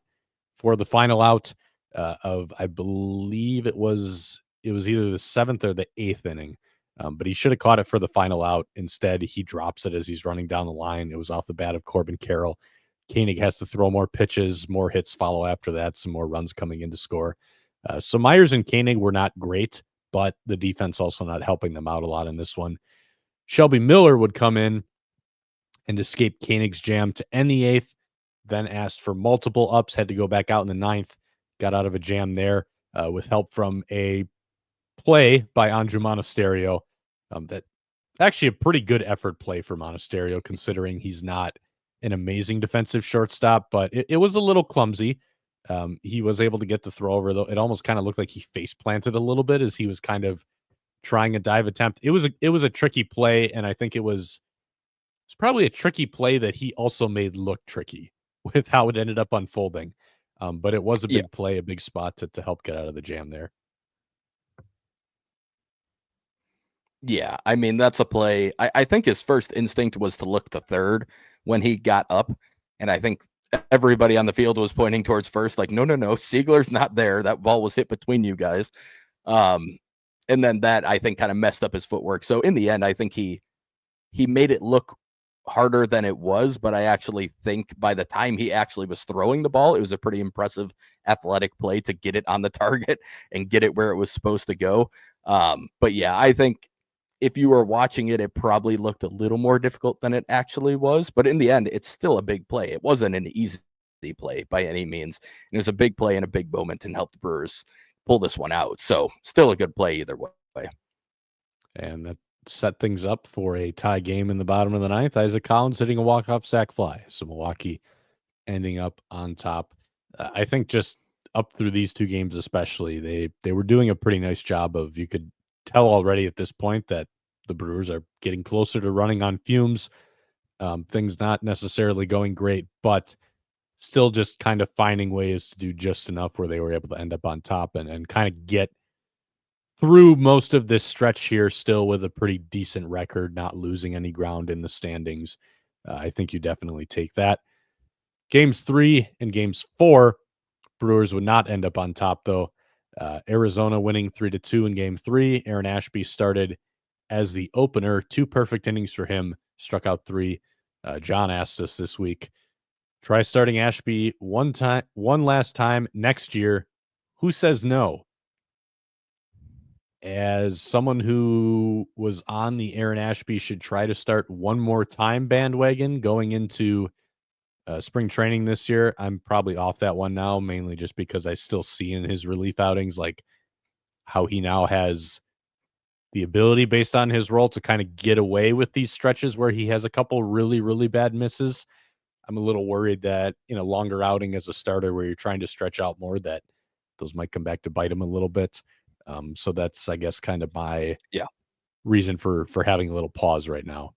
for the final out of, I believe it was either the 7th or the 8th inning. But he should have caught it for the final out. Instead, he drops it as he's running down the line. It was off the bat of Corbin Carroll. Koenig has to throw more pitches, more hits follow after that, some more runs coming in to score. So Myers and Koenig were not great, but the defense also not helping them out a lot in this one. Shelby Miller would come in and escape Koenig's jam to end the 8th, then asked for multiple ups, had to go back out in the 9th, got out of a jam there with help from a play by Andrew Monasterio. That actually a pretty good effort play for Monasterio, considering he's not an amazing defensive shortstop, but it was a little clumsy. He was able to get the throw over, though. It almost kind of looked like he face planted a little bit as he was kind of trying a dive attempt. It was a tricky play, and I think it's probably a tricky play that he also made look tricky with how it ended up unfolding. But it was a big play, a big spot to help get out of the jam there. Yeah, I mean, that's a play. I think his first instinct was to look to third when he got up. And I think everybody on the field was pointing towards first, like, no, Seigler's not there. That ball was hit between you guys. And then that, I think, kind of messed up his footwork. So in the end, I think he made it look harder than it was. But I actually think by the time he actually was throwing the ball, it was a pretty impressive athletic play to get it on the target and get it where it was supposed to go. But yeah, I think if you were watching it, it probably looked a little more difficult than it actually was. But in the end, it's still a big play. It wasn't an easy play by any means. And it was a big play and a big moment and helped the Brewers pull this one out. So still a good play either way. And that set things up for a tie game in the bottom of the 9th. Isaac Collins hitting a walk-off sac fly. So Milwaukee ending up on top. I think just up through these two games especially, they were doing a pretty nice job of, you could tell already at this point that the Brewers are getting closer to running on fumes. Things not necessarily going great, but still just kind of finding ways to do just enough where they were able to end up on top and kind of get through most of this stretch here still with a pretty decent record, not losing any ground in the standings. I think you definitely take that. Games 3 and games 4, Brewers would not end up on top, though. Arizona winning 3-2 in game 3. Aaron Ashby started as the opener. 2 perfect innings for him. Struck out 3. John asked us this week, try starting Ashby one last time next year. Who says no? As someone who was on the Aaron Ashby should try to start one more time bandwagon going into spring training this year, I'm probably off that one now, mainly just because I still see in his relief outings like how he now has the ability based on his role to kind of get away with these stretches where he has a couple really, really bad misses. I'm a little worried that in a longer outing as a starter where you're trying to stretch out more, that those might come back to bite him a little bit. So that's, I guess, kind of my reason for having a little pause right now.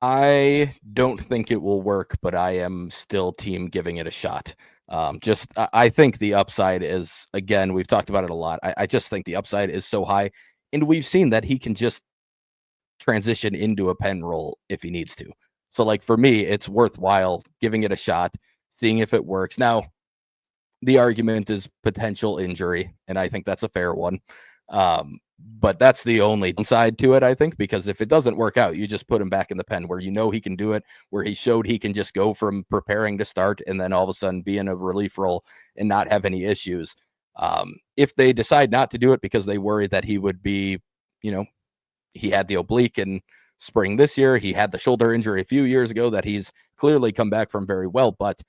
I don't think it will work, but I am still team giving it a shot. I think the upside is, again, we've talked about it a lot. I just think the upside is so high, and we've seen that he can just transition into a pen role if he needs to. So, like, for me, it's worthwhile giving it a shot, seeing if it works. Now, the argument is potential injury, and I think that's a fair one. But that's the only downside to it, I think, because if it doesn't work out, you just put him back in the pen where you know he can do it, where he showed he can just go from preparing to start and then all of a sudden be in a relief role and not have any issues. If they decide not to do it because they worry that he would be, he had the oblique in spring this year, he had the shoulder injury a few years ago that he's clearly come back from very well, but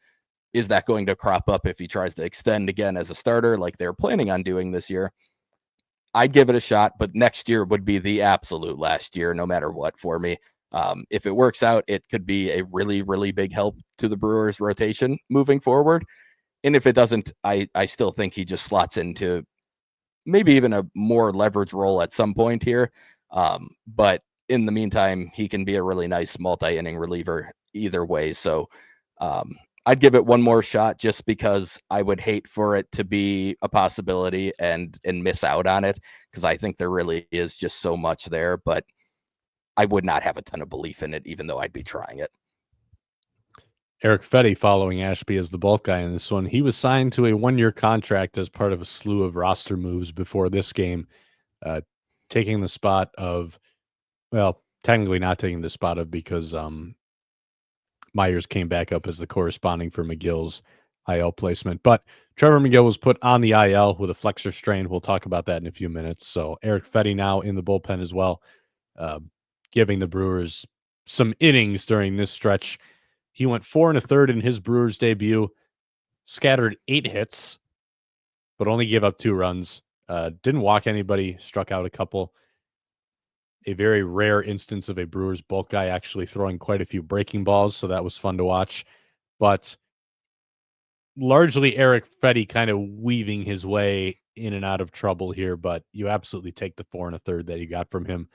is that going to crop up if he tries to extend again as a starter like they're planning on doing this year? I'd give it a shot, but next year would be the absolute last year, no matter what, for me. If it works out, it could be a really, really big help to the Brewers rotation moving forward. And if it doesn't, I still think he just slots into maybe even a more leverage role at some point here. But in the meantime, he can be a really nice multi-inning reliever either way. So I'd give it one more shot just because I would hate for it to be a possibility and miss out on it, because I think there really is just so much there, but I would not have a ton of belief in it, even though I'd be trying it. Eric Fetty following Ashby as the bulk guy in this one. He was signed to a 1-year contract as part of a slew of roster moves before this game, taking the spot of, well, technically not taking the spot of because Myers came back up as the corresponding for McGill's IL placement. But Trevor McGill was put on the IL with a flexor strain. We'll talk about that in a few minutes. So Eric Fetty now in the bullpen as well, giving the Brewers some innings during this stretch. He went 4 1/3 in his Brewers debut, scattered 8 hits, but only gave up 2 runs. Didn't walk anybody, struck out a couple. A very rare instance of a Brewers bulk guy actually throwing quite a few breaking balls, so that was fun to watch. But largely Eric Fetty kind of weaving his way in and out of trouble here, but you absolutely take the 4 1/3 that you got from him.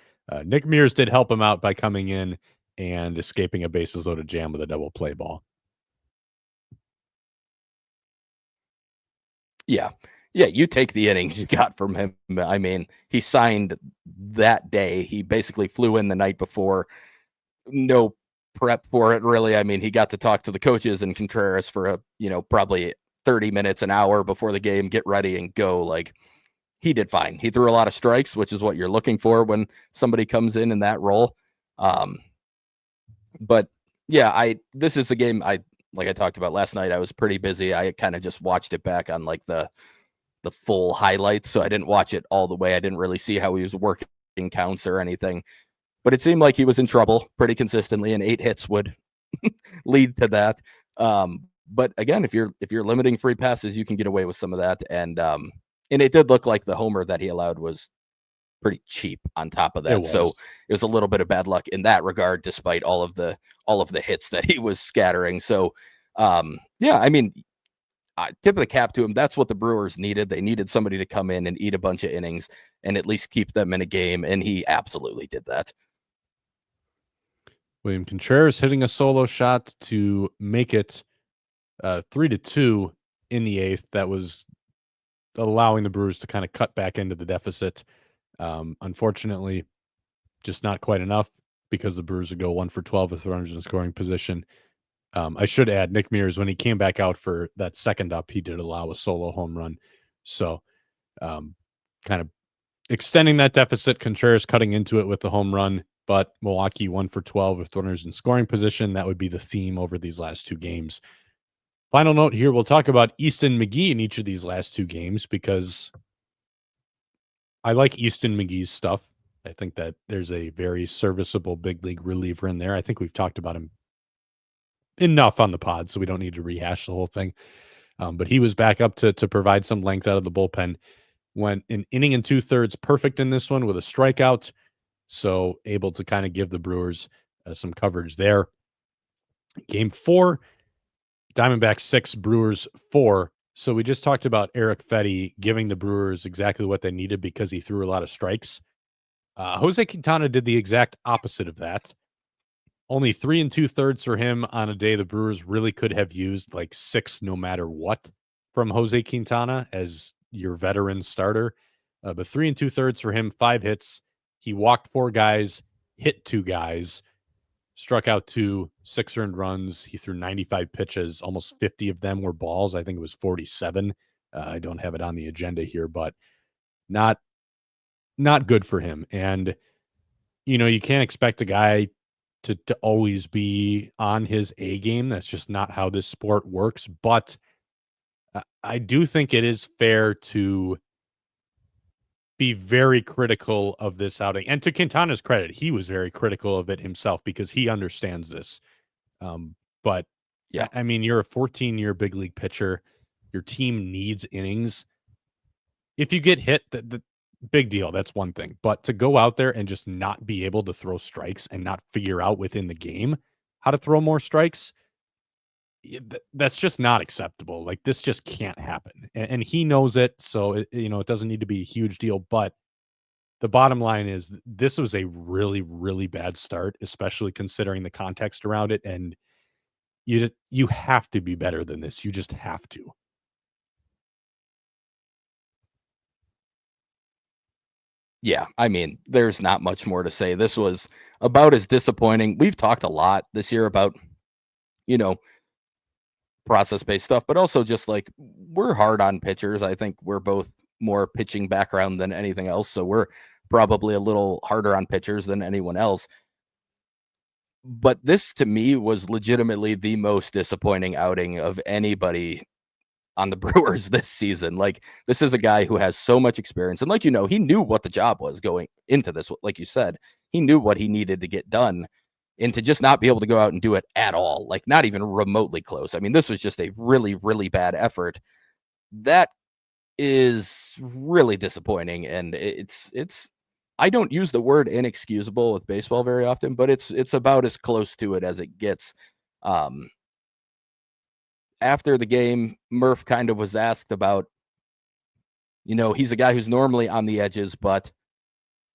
Nick Mears did help him out by coming in and escaping a bases loaded jam with a double play ball. Yeah. Yeah, you take the innings you got from him. I mean, he signed that day. He basically flew in the night before. No prep for it, really. I mean, he got to talk to the coaches and Contreras for probably 30 minutes, an hour before the game, get ready and go. Like, he did fine. He threw a lot of strikes, which is what you're looking for when somebody comes in that role. But yeah, this is a game like I talked about last night. I was pretty busy. I kind of just watched it back on like the full highlights, so I didn't watch it all the way. I didn't really see how he was working counts or anything, but it seemed like he was in trouble pretty consistently, and 8 hits would lead to that. But again, if you're limiting free passes, you can get away with some of that. And it did look like the homer that he allowed was pretty cheap on top of that. So it was a little bit of bad luck in that regard, despite all of the hits that he was scattering. So yeah, I mean, tip of the cap to him. That's what the Brewers needed. They needed somebody to come in and eat a bunch of innings and at least keep them in a game, and he absolutely did that. William Contreras hitting a solo shot to make it 3-2 in the 8th. That was allowing the Brewers to kind of cut back into the deficit. Unfortunately, just not quite enough because the Brewers would go 1 for 12 with runners in scoring position. I should add, Nick Mears, when he came back out for that second up, he did allow a solo home run. So kind of extending that deficit, Contreras cutting into it with the home run, but Milwaukee 1 for 12 with runners in scoring position. That would be the theme over these last 2 games. Final note here, we'll talk about Easton McGee in each of these last 2 games because I like Easton McGee's stuff. I think that there's a very serviceable big league reliever in there. I think we've talked about him enough on the pod, so we don't need to rehash the whole thing. But he was back up to provide some length out of the bullpen. Went an inning and 2/3 perfect in this one with a strikeout, so able to kind of give the Brewers some coverage there. Game 4, Diamondbacks 6, Brewers 4. So we just talked about Eric Fetty giving the Brewers exactly what they needed because he threw a lot of strikes. Jose Quintana did the exact opposite of that. Only 3 2/3 for him on a day the Brewers really could have used like 6 no matter what from Jose Quintana as your veteran starter. But 3 2/3 for him, 5 hits. He walked 4 guys, hit 2 guys, struck out 2, 6 earned runs. He threw 95 pitches. Almost 50 of them were balls. I think it was 47. I don't have it on the agenda here, but not good for him. And, you can't expect a guy to always be on his A game. That's just not how this sport works. But I do think it is fair to be very critical of this outing. And to Quintana's credit, he was very critical of it himself because he understands this. But yeah, I mean, you're a 14-year big league pitcher. Your team needs innings. If you get hit, the big deal. That's one thing. But to go out there and just not be able to throw strikes and not figure out within the game how to throw more strikes, that's just not acceptable. Like, this just can't happen. And he knows it. So, it doesn't need to be a huge deal. But the bottom line is this was a really, really bad start, especially considering the context around it. And you have to be better than this. You just have to. Yeah, I mean, there's not much more to say. This was about as disappointing. We've talked a lot this year about, process-based stuff, but also just like we're hard on pitchers. I think we're both more pitching background than anything else, so we're probably a little harder on pitchers than anyone else. But this to me was legitimately the most disappointing outing of anybody on the Brewers this season. Like, this is a guy who has so much experience. And like, he knew what the job was going into this. Like you said, he knew what he needed to get done. And to just not be able to go out and do it at all, like not even remotely close. I mean, this was just a really, really bad effort. That is really disappointing. And it's I don't use the word inexcusable with baseball very often, but it's about as close to it as it gets. After the game, Murph kind of was asked about, he's a guy who's normally on the edges, but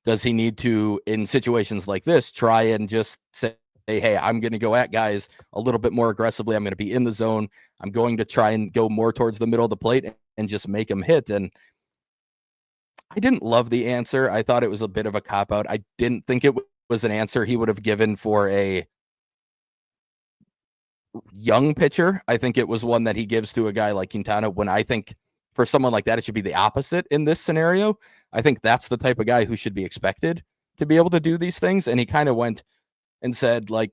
does he need to, in situations like this, try and just say, hey, I'm going to go at guys a little bit more aggressively. I'm going to be in the zone. I'm going to try and go more towards the middle of the plate and just make them hit. And I didn't love the answer. I thought it was a bit of a cop-out. I didn't think it was an answer he would have given for a young pitcher. I think it was one that he gives to a guy like Quintana, when I think for someone like that, it should be the opposite in this scenario. I think that's the type of guy who should be expected to be able to do these things. And he kind of went and said, like,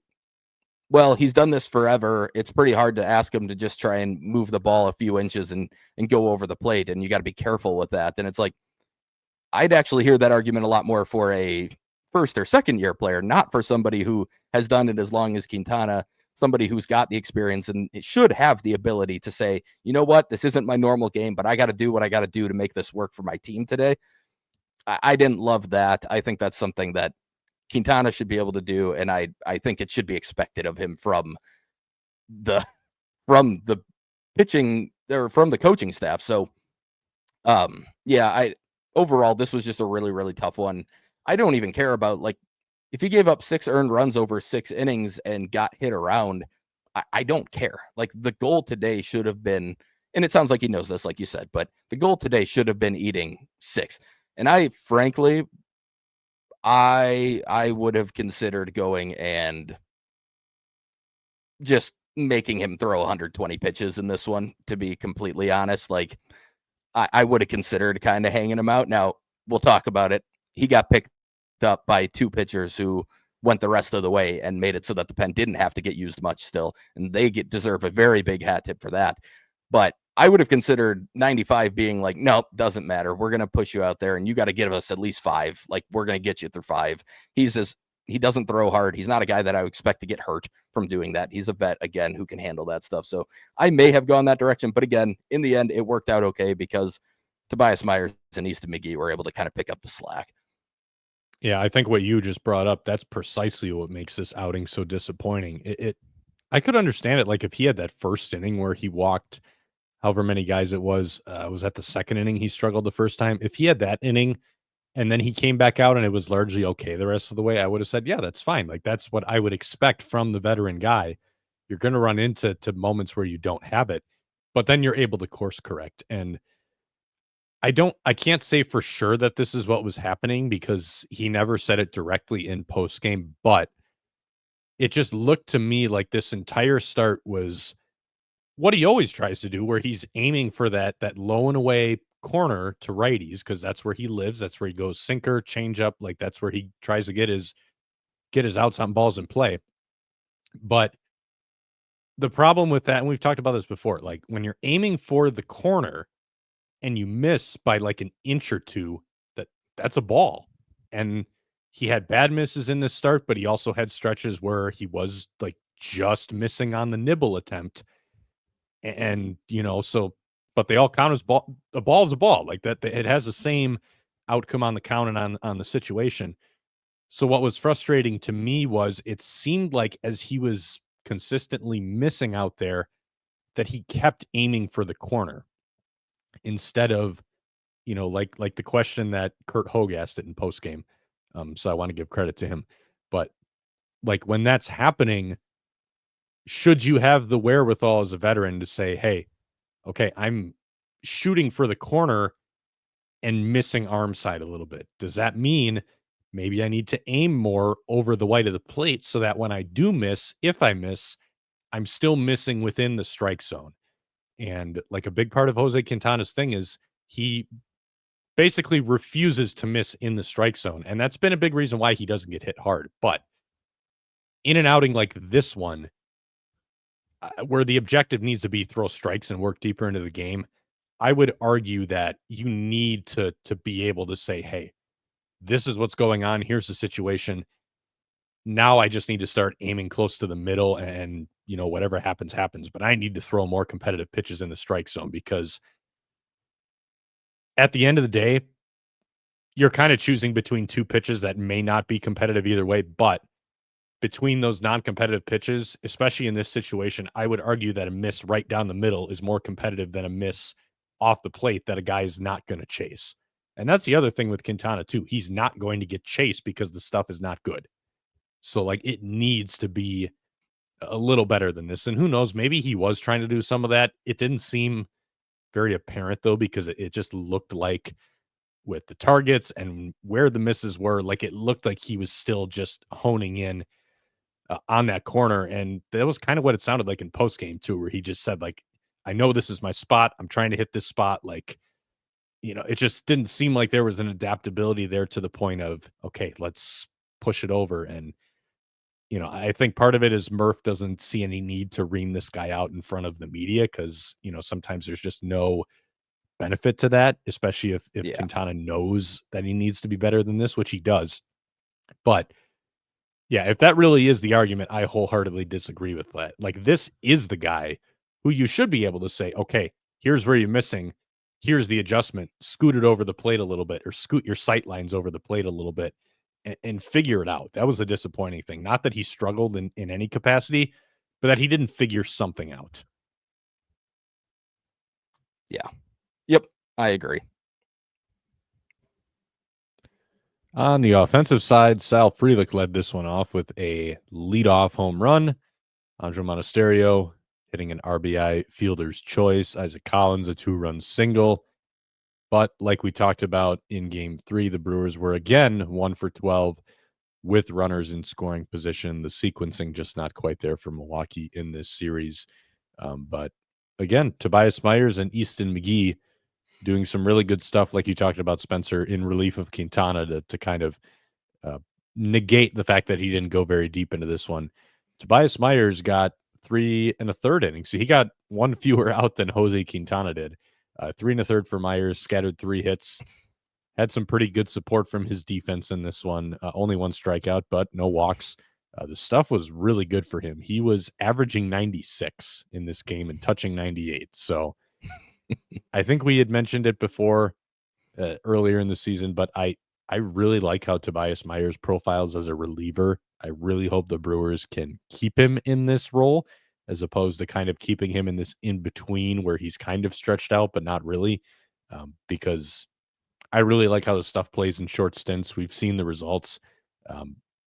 well, he's done this forever. It's pretty hard to ask him to just try and move the ball a few inches and go over the plate. And you got to be careful with that. And it's like, I'd actually hear that argument a lot more for a first or second year player, not for somebody who has done it as long as Quintana, somebody who's got the experience and should have the ability to say, you know what, this isn't my normal game, but I got to do what I got to do to make this work for my team today. I didn't love that. I think that's something that Quintana should be able to do, and I think it should be expected of him from the pitching or from the coaching staff. So, overall, this was just a really, really tough one. I don't even care about, like, if he gave up 6 earned runs over 6 innings and got hit around, I don't care. Like, the goal today should have been, and it sounds like he knows this, like you said, but the goal today should have been eating 6. And I would have considered going and just making him throw 120 pitches in this one, to be completely honest. Like, I would have considered kind of hanging him out. Now, we'll talk about it. He got picked up by 2 pitchers who went the rest of the way and made it so that the pen didn't have to get used much still, and they deserve a very big hat tip for that. But I would have considered 95 being like, nope, doesn't matter. We're going to push you out there and you got to give us at least 5. Like, we're going to get you through 5. He doesn't throw hard. He's not a guy that I would expect to get hurt from doing that. He's a vet, again, who can handle that stuff. So I may have gone that direction, but again, in the end, it worked out okay because Tobias Myers and Easton McGee were able to kind of pick up the slack. Yeah, I think what you just brought up, that's precisely what makes this outing so disappointing. I could understand it, like, if he had that first inning where he walked however many guys it was at the second inning he struggled the first time. If he had that inning and then he came back out and it was largely okay the rest of the way, I would have said, yeah, that's fine. Like, that's what I would expect from the veteran guy. You're going to run into moments where you don't have it, but then you're able to course correct. And I can't say for sure that this is what was happening because he never said it directly in post game, but it just looked to me like this entire start was what he always tries to do, where he's aiming for that low and away corner to righties, because that's where he lives. That's where he goes sinker, change up. Like, that's where he tries to get his outs on balls in play. But the problem with that, and we've talked about this before, like, when you're aiming for the corner and you miss by like an inch or two, that's a ball. And he had bad misses in this start, but he also had stretches where he was like just missing on the nibble attempt. And, so, but they all count as ball. A ball is a ball, like that. It has the same outcome on the count and on the situation. So what was frustrating to me was it seemed like as he was consistently missing out there, that he kept aiming for the corner instead of, like the question that Kurt Hogue asked it in post game. So I want to give credit to him, but like, when that's happening, should you have the wherewithal as a veteran to say, hey, okay, I'm shooting for the corner and missing arm side a little bit. Does that mean maybe I need to aim more over the white of the plate so that when I do miss, if I miss, I'm still missing within the strike zone? And like, a big part of Jose Quintana's thing is he basically refuses to miss in the strike zone. And that's been a big reason why he doesn't get hit hard. But in an outing like this one, where the objective needs to be throw strikes and work deeper into the game, I would argue that you need to be able to say, hey, this is what's going on. Here's the situation. Now I just need to start aiming close to the middle and, whatever happens, happens. But I need to throw more competitive pitches in the strike zone because at the end of the day, you're kind of choosing between two pitches that may not be competitive either way. But between those non-competitive pitches, especially in this situation, I would argue that a miss right down the middle is more competitive than a miss off the plate that a guy is not going to chase. And that's the other thing with Quintana too. He's not going to get chased because the stuff is not good. So it needs to be a little better than this. And who knows, maybe he was trying to do some of that. It didn't seem very apparent though, because it just looked like with the targets and where the misses were, it looked like he was still just honing in on that corner. And that was kind of what it sounded like in post game too, where he just said, I know this is my spot. I'm trying to hit this spot. It just didn't seem like there was an adaptability there to the point of, okay, let's push it over. And, I think part of it is Murph doesn't see any need to ream this guy out in front of the media because, sometimes there's just no benefit to that, especially if Quintana knows that he needs to be better than this, which he does. But yeah, if that really is the argument, I wholeheartedly disagree with that. This is the guy who you should be able to say, okay, here's where you're missing. Here's the adjustment. Scoot it over the plate a little bit, or scoot your sight lines over the plate a little bit and figure it out. That was the disappointing thing. Not that he struggled in any capacity, but that he didn't figure something out. Yeah. Yep. I agree. On the offensive side, Sal Frelick led this one off with a leadoff home run. Andrew Monasterio hitting an RBI fielder's choice. Isaac Collins, a 2-run single. But like we talked about in Game 3, the Brewers were again 1 for 12 with runners in scoring position. The sequencing just not quite there for Milwaukee in this series. But again, Tobias Myers and Easton McGee doing some really good stuff, like you talked about, Spencer, in relief of Quintana to kind of negate the fact that he didn't go very deep into this one. Tobias Myers got 3 1/3 innings. So he got one fewer out than Jose Quintana did. 3 1/3 for Myers, scattered 3 hits. Had some pretty good support from his defense in this one. Only 1 strikeout, but no walks. The stuff was really good for him. He was averaging 96 in this game and touching 98. So I think we had mentioned it before earlier in the season, but I really like how Tobias Myers profiles as a reliever. I really hope the Brewers can keep him in this role as opposed to kind of keeping him in this in between where he's kind of stretched out, but not really, because I really like how the stuff plays in short stints. We've seen the results.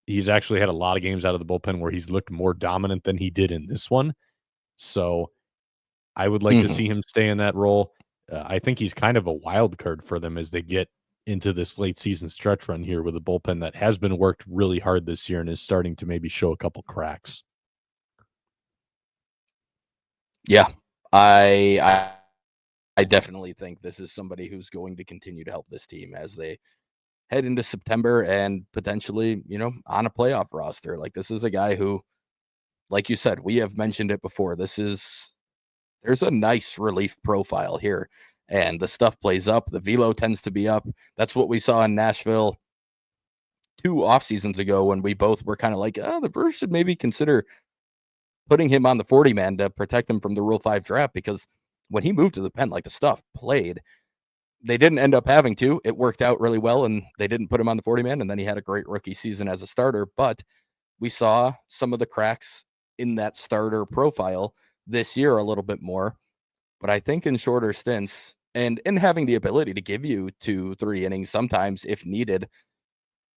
He's actually had a lot of games out of the bullpen where he's looked more dominant than he did in this one. So I would like to see him stay in that role. I think he's kind of a wild card for them as they get into this late season stretch run here with a bullpen that has been worked really hard this year and is starting to maybe show a couple cracks. Yeah, I definitely think this is somebody who's going to continue to help this team as they head into September and potentially, on a playoff roster. This is a guy who, like you said, we have mentioned it before. There's a nice relief profile here, and the stuff plays up. The velo tends to be up. That's what we saw in Nashville 2 off seasons ago when we both were kind of like, the Brewers should maybe consider putting him on the 40-man to protect him from the Rule 5 draft, because when he moved to the pen, the stuff played. They didn't end up having to. It worked out really well, and they didn't put him on the 40-man, and then he had a great rookie season as a starter. But we saw some of the cracks in that starter profile this year a little bit more. But I think in shorter stints and in having the ability to give you 2-3 innings sometimes if needed,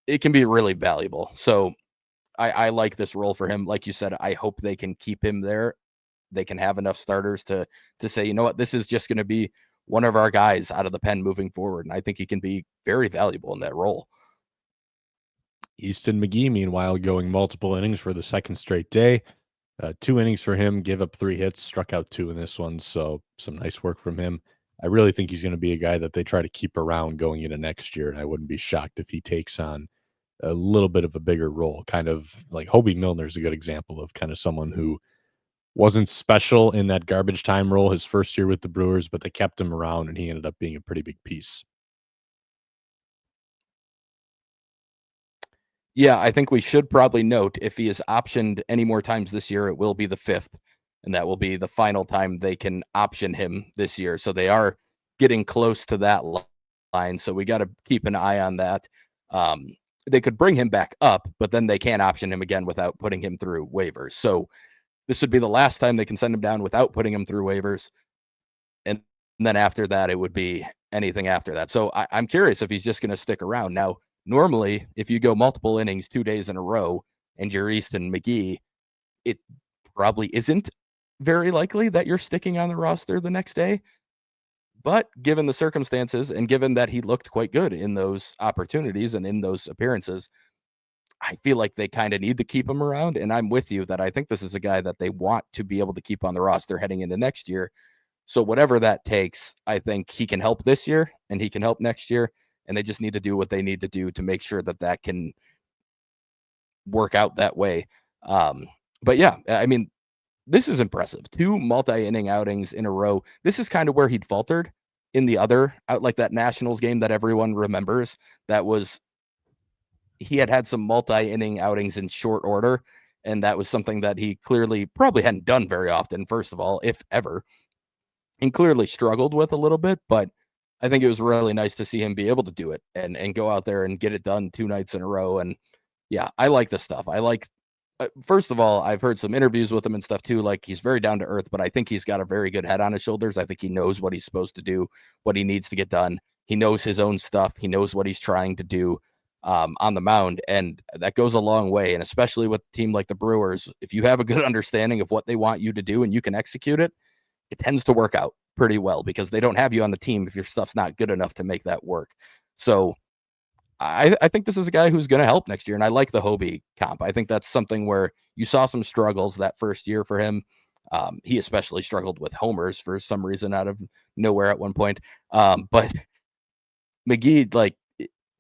it can be really valuable. So I like this role for him. Like you said, I hope they can keep him there. They can have enough starters to say, you know what, this is just going to be one of our guys out of the pen moving forward. And I think he can be very valuable in that role. Easton McGee, meanwhile, going multiple innings for the second straight day. 2 innings for him, gave up 3 hits, struck out 2 in this one. So some nice work from him. I really think he's going to be a guy that they try to keep around going into next year. And I wouldn't be shocked if he takes on a little bit of a bigger role. Kind of like Hobie Milner's a good example of kind of someone who wasn't special in that garbage time role his first year with the Brewers, but they kept him around and he ended up being a pretty big piece. Yeah, I think we should probably note if he is optioned any more times this year, it will be the fifth, and that will be the final time they can option him this year. So they are getting close to that line. So we got to keep an eye on that. Um, they could bring him back up, but then they can't option him again without putting him through waivers. So this would be the last time they can send him down without putting him through waivers. And then after that, it would be anything after that. So I'm curious if he's just going to stick around. Now, normally, if you go multiple innings 2 days in a row and you're Easton McGee, it probably isn't very likely that you're sticking on the roster the next day. But given the circumstances and given that he looked quite good in those opportunities and in those appearances, I feel like they kind of need to keep him around. And I'm with you that I think this is a guy that they want to be able to keep on the roster heading into next year. So whatever that takes, I think he can help this year and he can help next year. And they just need to do what they need to do to make sure that that can work out that way. But yeah, I mean, this is impressive. 2 multi-inning outings in a row. This is kind of where he'd faltered in the other, like that Nationals game that everyone remembers. That was, he had some multi-inning outings in short order. And that was something that he clearly probably hadn't done very often, first of all, if ever, and clearly struggled with a little bit, but I think it was really nice to see him be able to do it and go out there and get it done 2 nights in a row. And yeah, I like the stuff. I like, first of all, I've heard some interviews with him and stuff too. Like he's very down to earth, but I think he's got a very good head on his shoulders. I think he knows what he's supposed to do, what he needs to get done. He knows his own stuff. He knows what he's trying to do on the mound. And that goes a long way. And especially with a team like the Brewers, if you have a good understanding of what they want you to do and you can execute it, it tends to work out pretty well because they don't have you on the team if your stuff's not good enough to make that work. So I think this is a guy who's going to help next year. And I like the Hobie comp. I think that's something where you saw some struggles that first year for him. He especially struggled with homers for some reason out of nowhere at one point. But McGee, like,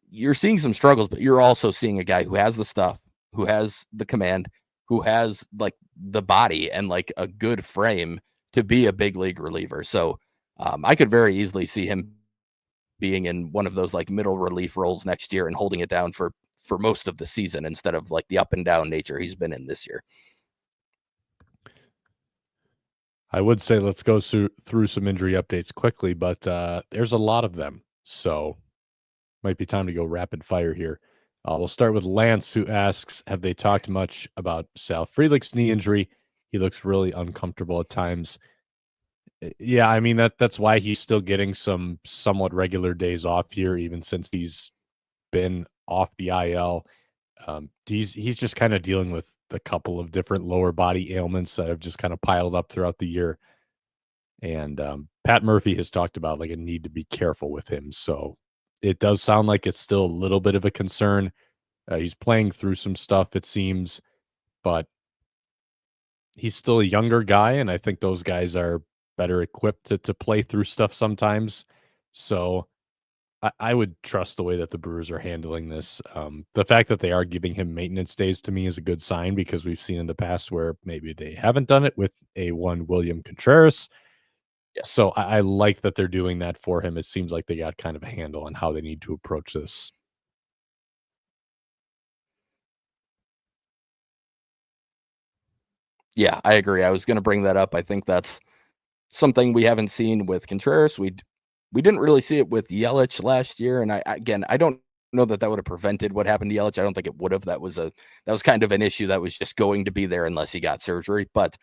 you're seeing some struggles, but you're also seeing a guy who has the stuff, who has the command, who has like the body and like a good frame to be a big league reliever. So I could very easily see him being in one of those like middle relief roles next year and holding it down for most of the season instead of like the up and down nature he's been in this year. I would say let's go through some injury updates quickly, but there's a lot of them. So might be time to go rapid fire here. We'll start with Lance, who asks, have they talked much about Sal Frelick's knee injury? He looks really uncomfortable at times. Yeah, I mean, that's why he's still getting some somewhat regular days off here, even since he's been off the IL. He's just kind of dealing with a couple of different lower body ailments that have just kind of piled up throughout the year. And Pat Murphy has talked about like a need to be careful with him. So it does sound like it's still a little bit of a concern. He's playing through some stuff, it seems, but he's still a younger guy, and I think those guys are better equipped to play through stuff sometimes. So I would trust the way that the Brewers are handling this. The fact that they are giving him maintenance days to me is a good sign because we've seen in the past where maybe they haven't done it with A1 William Contreras. Yes. So I like that they're doing that for him. It seems like they got kind of a handle on how they need to approach this. Yeah, I agree. I was going to bring that up. I think that's something we haven't seen with Contreras. We didn't really see it with Yelich last year, and I don't know that would have prevented what happened to Yelich. I don't think it would have. That was kind of an issue that was just going to be there unless he got surgery. But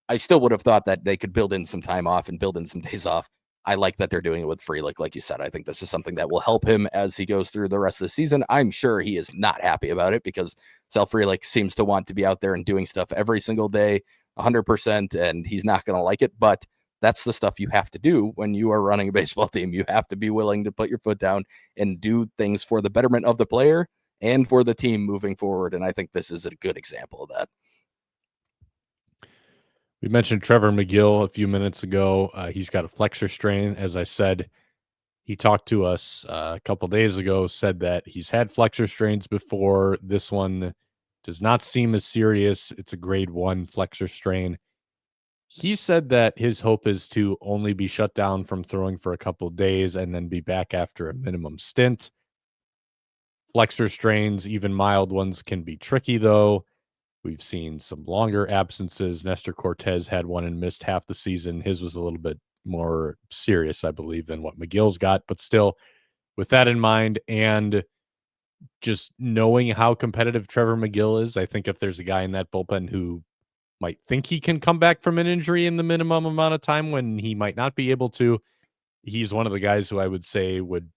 I still would have thought that they could build in some time off and build in some days off. I like that they're doing it with Frelick, like you said. I think this is something that will help him as he goes through the rest of the season. I'm sure he is not happy about it because Sal Frelick seems to want to be out there and doing stuff every single day, 100%, and he's not going to like it. But that's the stuff you have to do when you are running a baseball team. You have to be willing to put your foot down and do things for the betterment of the player and for the team moving forward. And I think this is a good example of that. We mentioned Trevor McGill a few minutes ago. He's got a flexor strain. As I said, He talked to us a couple days ago, said that he's had flexor strains before. This one does not seem as serious. It's a grade 1 flexor strain. He said that his hope is to only be shut down from throwing for a couple days and then be back after a minimum stint. Flexor strains, even mild ones, can be tricky, though. We've seen some longer absences. Nestor Cortez had one and missed half the season. His was a little bit more serious, I believe, than what McGill's got. But still, with that in mind, and just knowing how competitive Trevor McGill is, I think if there's a guy in that bullpen who might think he can come back from an injury in the minimum amount of time when he might not be able to, he's one of the guys who I would say would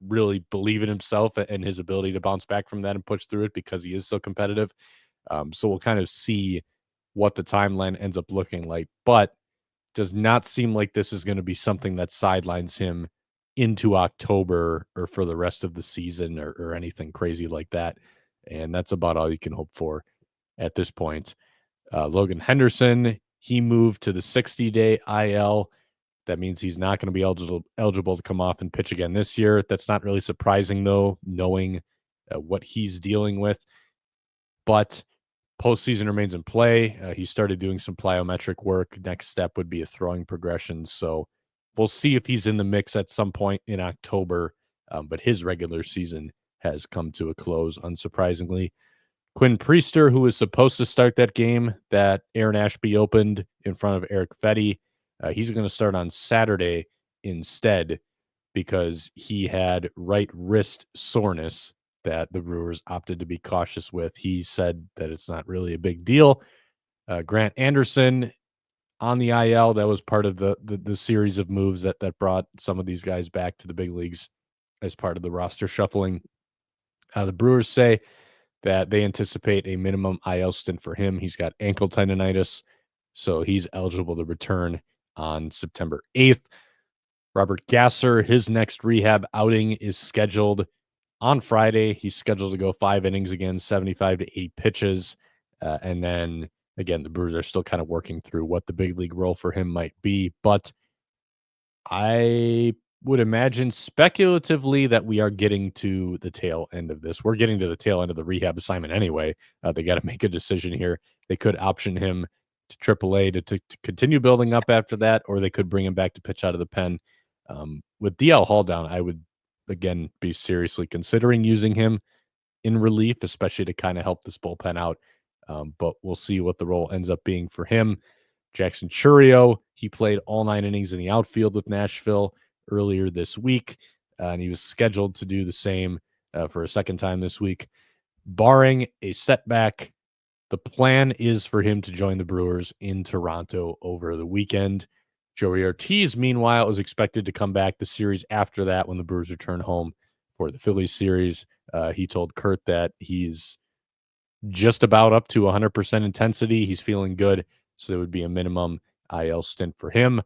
really believe in himself and his ability to bounce back from that and push through it because he is so competitive. So we'll kind of see what the timeline ends up looking like, but does not seem like this is going to be something that sidelines him into October or for the rest of the season or anything crazy like that. And that's about all you can hope for at this point. Logan Henderson, he moved to the 60-day IL. That means he's not going to be eligible to come off and pitch again this year. That's not really surprising, though, knowing what he's dealing with. But postseason remains in play. He started doing some plyometric work. Next step would be a throwing progression. So we'll see if he's in the mix at some point in October. But his regular season has come to a close, unsurprisingly. Quinn Priester, who was supposed to start that game that Aaron Ashby opened in front of Eric Fetty, he's going to start on Saturday instead because he had right wrist soreness that the Brewers opted to be cautious with. He said that it's not really a big deal. Grant Anderson on the IL, that was part of the series of moves that brought some of these guys back to the big leagues as part of the roster shuffling. The Brewers say that they anticipate a minimum IL stint for him. He's got ankle tendonitis, so he's eligible to return on September 8th. Robert Gasser, his next rehab outing is scheduled on Friday. He's scheduled to go 5 innings again, 75 to 80 pitches. And then, again, the Brewers are still kind of working through what the big league role for him might be. But I would imagine speculatively that we are getting to the tail end of this. We're getting to the tail end of the rehab assignment anyway. They got to make a decision here. They could option him to AAA to continue building up after that, or they could bring him back to pitch out of the pen. With DL Hall down, I would, again, be seriously considering using him in relief, especially to kind of help this bullpen out. But we'll see what the role ends up being for him. Jackson Churio, he played all 9 innings in the outfield with Nashville earlier this week, and he was scheduled to do the same for a second time this week. Barring a setback, the plan is for him to join the Brewers in Toronto over the weekend. Joey Ortiz, meanwhile, is expected to come back the series after that when the Brewers return home for the Phillies series. He told Kurt that he's just about up to 100% intensity. He's feeling good. So there would be a minimum IL stint for him.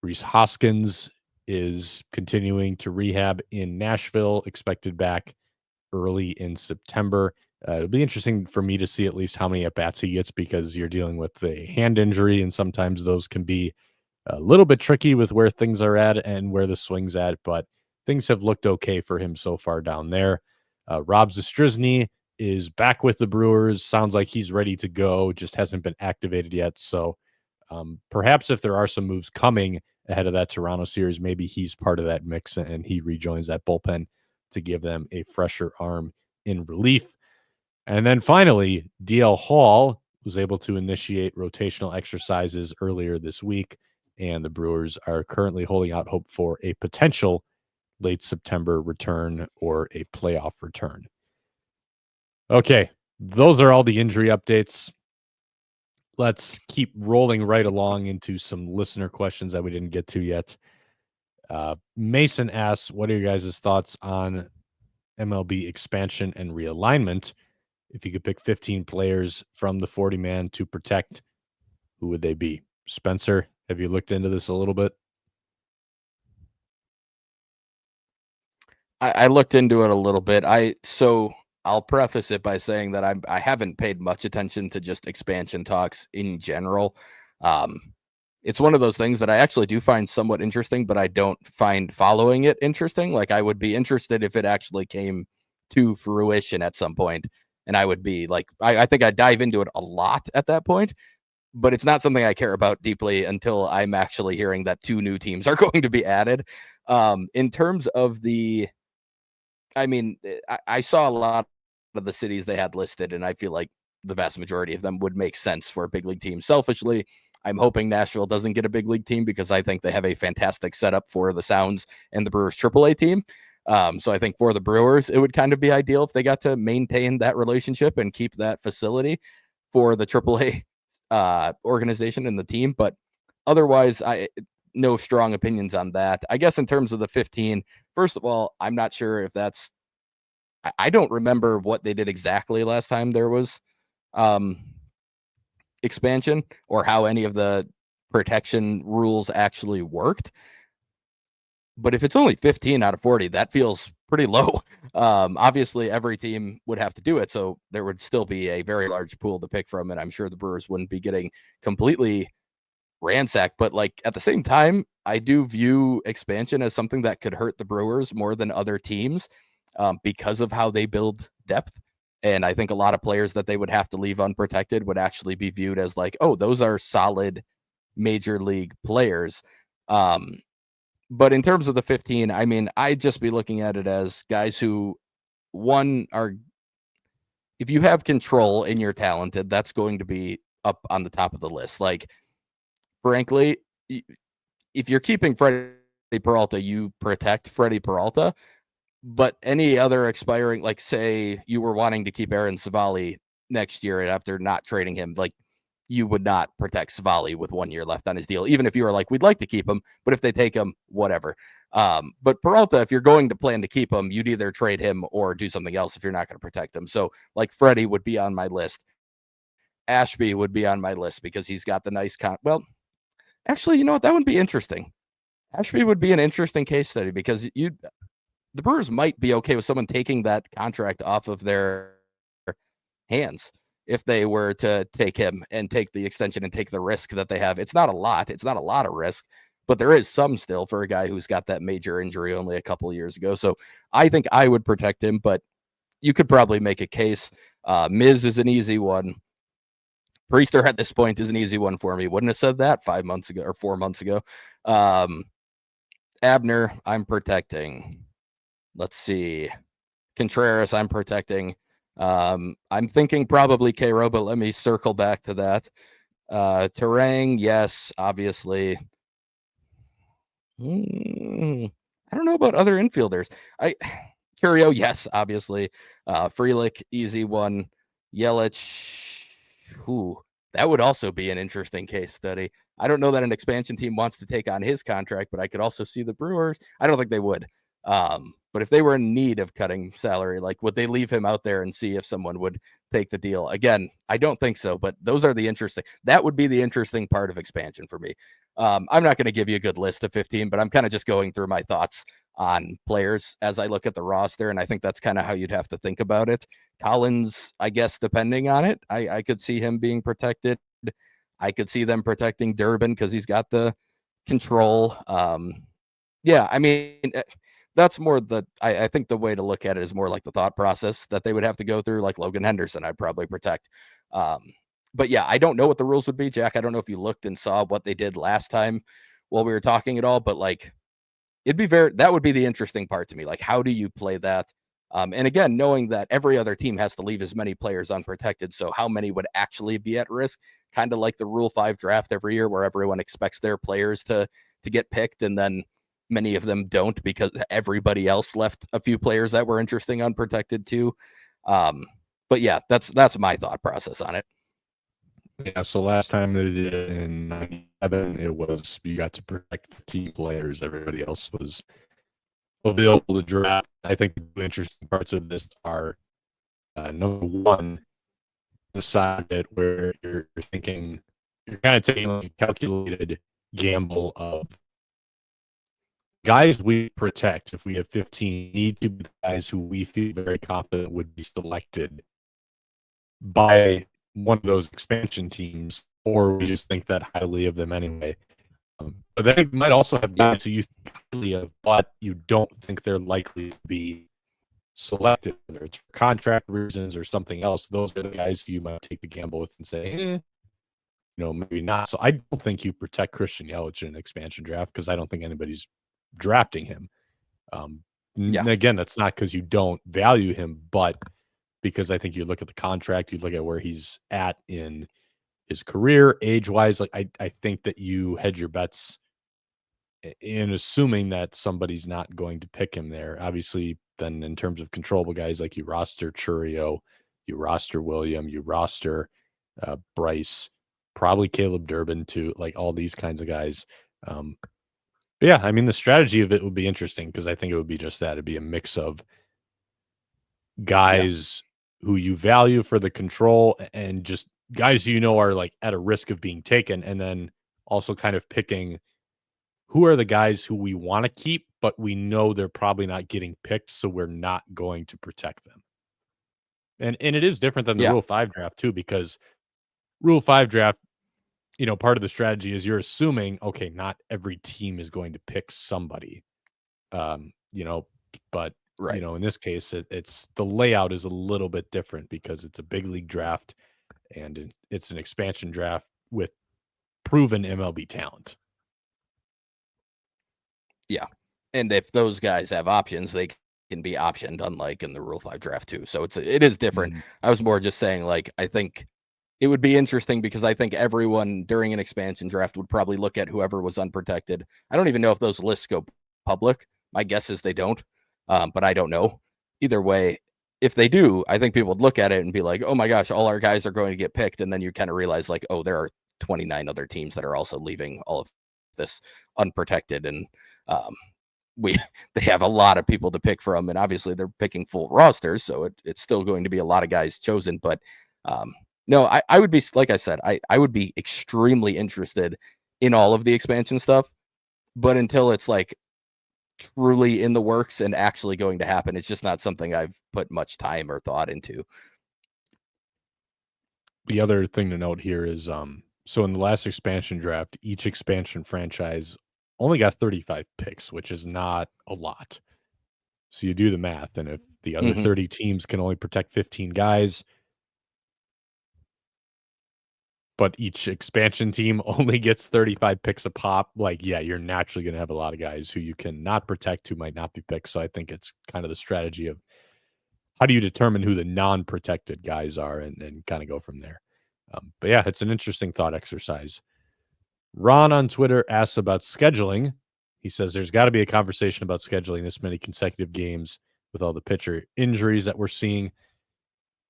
Rhys Hoskins is continuing to rehab in Nashville, expected back early in September. It'll be interesting for me to see at least how many at-bats he gets because you're dealing with a hand injury, and sometimes those can be a little bit tricky with where things are at and where the swing's at, but things have looked okay for him so far down there. Rob Zastryzny is back with the Brewers. Sounds like he's ready to go, just hasn't been activated yet. So perhaps if there are some moves coming ahead of that Toronto series, maybe he's part of that mix and he rejoins that bullpen to give them a fresher arm in relief. And then finally, DL Hall was able to initiate rotational exercises earlier this week, and the Brewers are currently holding out hope for a potential late September return or a playoff return. Okay, those are all the injury updates. Let's keep rolling right along into some listener questions that we didn't get to yet. Mason asks, what are your guys' thoughts on MLB expansion and realignment? If you could pick 15 players from the 40-man to protect, who would they be? Spencer, have you looked into this a little bit? I looked into it a little bit. I'll preface it by saying that I haven't paid much attention to just expansion talks in general. it's one of those things that I actually do find somewhat interesting, but I don't find following it interesting. Like, I would be interested if it actually came to fruition at some point, and I would be like, I think I'd dive into it a lot at that point, but it's not something I care about deeply until I'm actually hearing that 2 new teams are going to be added. In terms of I saw a lot of the cities they had listed, and I feel like the vast majority of them would make sense for a big league team. Selfishly, I'm hoping Nashville doesn't get a big league team because I think they have a fantastic setup for the Sounds and the Brewers AAA team. So I think for the Brewers, it would kind of be ideal if they got to maintain that relationship and keep that facility for the AAA organization and the team. But otherwise, no strong opinions on that. I guess in terms of the 15, first of all, I'm not sure if that's, I don't remember what they did exactly last time there was expansion, or how any of the protection rules actually worked. But if it's only 15 out of 40, that feels pretty low. Obviously, every team would have to do it, so there would still be a very large pool to pick from, and I'm sure the Brewers wouldn't be getting completely ransacked. But like, at the same time, I do view expansion as something that could hurt the Brewers more than other teams because of how they build depth. And I think a lot of players that they would have to leave unprotected would actually be viewed as like, oh, those are solid major league players. But in terms of the 15, I mean, I'd just be looking at it as guys who, one, are, if you have control and you're talented, that's going to be up on the top of the list. Like, frankly, if you're keeping Freddie Peralta, you protect Freddie Peralta. But any other expiring, like, say you were wanting to keep Aaron Savali next year after not trading him, like, you would not protect Savali with 1 year left on his deal, even if you were like, we'd like to keep him, but if they take him, whatever. But Peralta, if you're going to plan to keep him, you'd either trade him or do something else if you're not going to protect him. So, like, Freddie would be on my list. Ashby would be on my list because he's got the nice well, actually, you know what? That would be interesting. Ashby would be an interesting case study because the Brewers might be okay with someone taking that contract off of their hands if they were to take him and take the extension and take the risk that they have. It's not a lot. It's not a lot of risk, but there is some still for a guy who's got that major injury only a couple of years ago. So I think I would protect him, but you could probably make a case. Miz is an easy one. Priester at this point is an easy one for me. Wouldn't have said that 5 months ago or 4 months ago. Abner, I'm protecting. Let's see. Contreras, I'm protecting. I'm thinking probably Cairo, but let me circle back to that. Terang, yes, obviously. I don't know about other infielders. Curio, yes, obviously. Frelick, easy one. Yelich, that would also be an interesting case study. I don't know that an expansion team wants to take on his contract, but I could also see the Brewers. I don't think they would. But if they were in need of cutting salary, like, would they leave him out there and see if someone would take the deal? Again, I don't think so, but those are the interesting. That would be the interesting part of expansion for me. I'm not going to give you a good list of 15, but I'm kind of just going through my thoughts on players as I look at the roster, and I think that's kind of how you'd have to think about it. Collins, I guess, depending on it, I could see him being protected. I could see them protecting Durbin because he's got the control. Yeah, I mean, that's more I think the way to look at it is more like the thought process that they would have to go through. Like Logan Henderson, I'd probably protect. But yeah, I don't know what the rules would be, Jack. I don't know if you looked and saw what they did last time while we were talking at all, but like, that would be the interesting part to me. Like, how do you play that? And again, knowing that every other team has to leave as many players unprotected. So how many would actually be at risk? Kind of like the Rule 5 draft every year where everyone expects their players to get picked, and then many of them don't because everybody else left a few players that were interesting unprotected too. But yeah, that's my thought process on it. Yeah, so last time they did it in 97, it was you got to protect 15 players. Everybody else was available to draft. I think the interesting parts of this are, number one, the side of it where you're thinking, you're kind of taking like a calculated gamble of guys we protect. If we have 15, need to be the guys who we feel very confident would be selected by one of those expansion teams, or we just think that highly of them anyway. But then you might also have guys who you think highly of, but you don't think they're likely to be selected, whether it's for contract reasons or something else. Those are the guys who you might take the gamble with and say, maybe not. So I don't think you protect Christian Yelich in an expansion draft because I don't think anybody's drafting him. Again, that's not because you don't value him, but because I think you look at the contract, you look at where he's at in his career, age-wise. Like I think that you hedge your bets in assuming that somebody's not going to pick him there. Obviously, then in terms of controllable guys, like you roster Churio, you roster William, you roster Bryce, probably Caleb Durbin too, like all these kinds of guys. But yeah, I mean, the strategy of it would be interesting because I think it would be just that. It'd be a mix of guys who you value for the control and just guys who are like at a risk of being taken, and then also kind of picking who are the guys who we want to keep, but we know they're probably not getting picked, so we're not going to protect them. And it is different than the Rule 5 draft too, because Rule 5 draft, part of the strategy is you're assuming, okay, not every team is going to pick somebody. But Right. in this case, it's the layout is a little bit different because it's a big league draft and it's an expansion draft with proven MLB talent. Yeah. And if those guys have options, they can be optioned, unlike in the Rule 5 draft too. So it is different. Mhm. I was more just saying, like, I think it would be interesting because I think everyone during an expansion draft would probably look at whoever was unprotected. I don't even know if those lists go public. My guess is they don't, but I don't know. Either way, if they do, I think people would look at it and be like, oh my gosh, all our guys are going to get picked. And then you kind of realize, like, oh, there are 29 other teams that are also leaving all of this unprotected. And they have a lot of people to pick from. And obviously they're picking full rosters. So it's still going to be a lot of guys chosen. But no, I would be, like I said, I would be extremely interested in all of the expansion stuff. But until it's like truly in the works and actually going to happen, it's just not something I've put much time or thought into. The other thing to note here is, so in the last expansion draft, each expansion franchise only got 35 picks, which is not a lot. So you do the math, and if the other 30 teams can only protect 15 guys, but each expansion team only gets 35 picks a pop, like, yeah, you're naturally going to have a lot of guys who you cannot protect who might not be picked. So I think it's kind of the strategy of how do you determine who the non-protected guys are and kind of go from there. But yeah, it's an interesting thought exercise. Ron on Twitter asks about scheduling. He says there's got to be a conversation about scheduling this many consecutive games with all the pitcher injuries that we're seeing.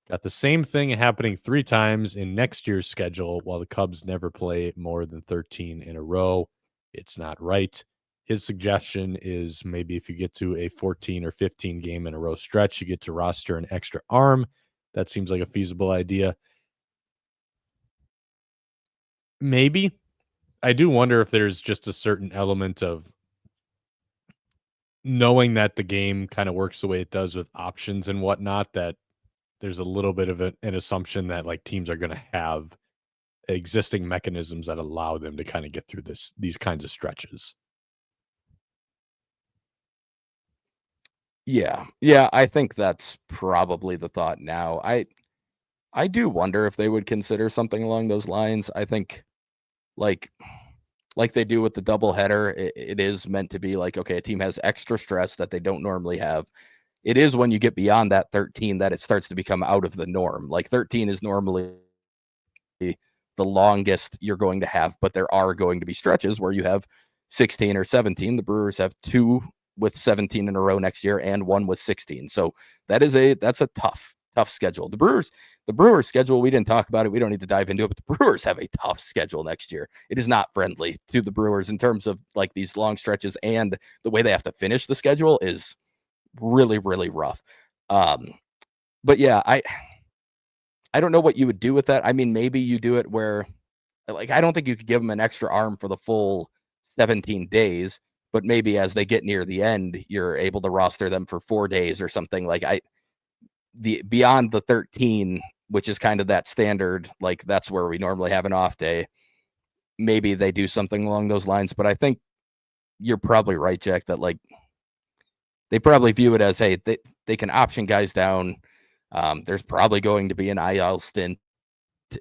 Got the same thing happening 3 times in next year's schedule while the Cubs never play more than 13 in a row. It's not right. His suggestion is maybe if you get to a 14 or 15 game in a row stretch, you get to roster an extra arm. That seems like a feasible idea. Maybe. I do wonder if there's just a certain element of knowing that the game kind of works the way it does with options and whatnot, that there's a little bit of an assumption that like teams are going to have existing mechanisms that allow them to kind of get through these kinds of stretches. Yeah, I think that's probably the thought now. I do wonder if they would consider something along those lines. I think like they do with the doubleheader, it is meant to be like, okay, a team has extra stress that they don't normally have. It is when you get beyond that 13 that it starts to become out of the norm. Like 13 is normally the longest you're going to have, but there are going to be stretches where you have 16 or 17. The Brewers have 2 with 17 in a row next year and 1 with 16. So that's a tough schedule. The Brewers schedule, we didn't talk about it. We don't need to dive into it, but the Brewers have a tough schedule next year. It is not friendly to the Brewers in terms of like these long stretches, and the way they have to finish the schedule is really, really rough. But yeah, I don't know what you would do with that. I mean, maybe you do it where, like, I don't think you could give them an extra arm for the full 17 days, but maybe as they get near the end, you're able to roster them for 4 days or something. Like beyond the 13, which is kind of that standard, like that's where we normally have an off day. maybe they do something along those lines. But I think you're probably right, Jack, that like they probably view it as, hey, they can option guys down. There's probably going to be an IL stint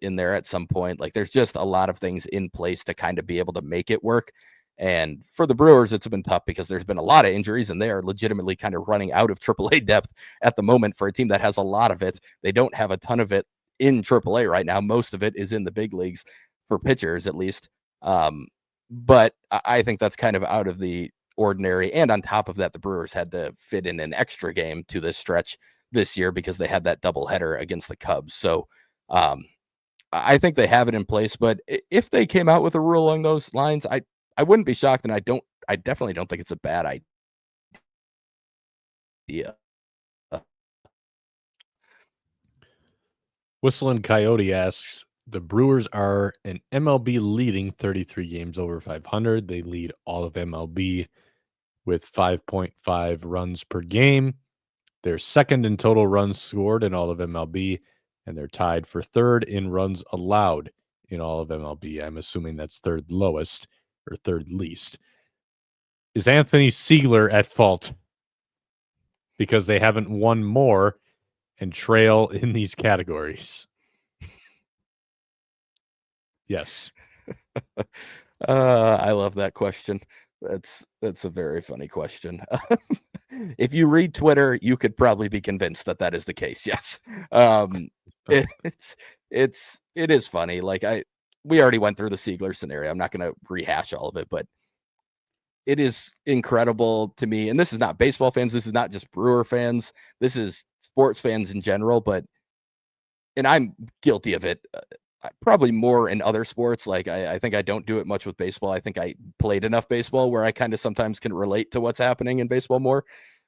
in there at some point. Like there's just a lot of things in place to kind of be able to make it work. And for the Brewers, it's been tough because there's been a lot of injuries and they are legitimately kind of running out of AAA depth at the moment for a team that has a lot of it. They don't have a ton of it in AAA right now. Most of it is in the big leagues for pitchers, at least. But I think that's kind of out of the ordinary. And on top of that, the Brewers had to fit in an extra game to this stretch this year because they had that doubleheader against the Cubs. So I think they have it in place. But if they came out with a rule along those lines, I wouldn't be shocked, and I definitely don't think it's a bad idea. Whistling Coyote asks, the Brewers are an MLB leading 33 games over 500. They lead all of MLB with 5.5 runs per game. They're second in total runs scored in all of MLB, and they're tied for third in runs allowed in all of MLB. I'm assuming that's third lowest or third least. Is Anthony Seigler at fault because they haven't won more and trail in these categories? Yes. I love that question. That's a very funny question. If you read Twitter, you could probably be convinced that that is the case. Yes. It is funny. Like we already went through the Seigler scenario. I'm not going to rehash all of it, but it is incredible to me. And this is not baseball fans. This is not just Brewer fans. This is sports fans in general. And I'm guilty of it. Probably more in other sports. Like I think I don't do it much with baseball. I think I played enough baseball where I kind of sometimes can relate to what's happening in baseball more,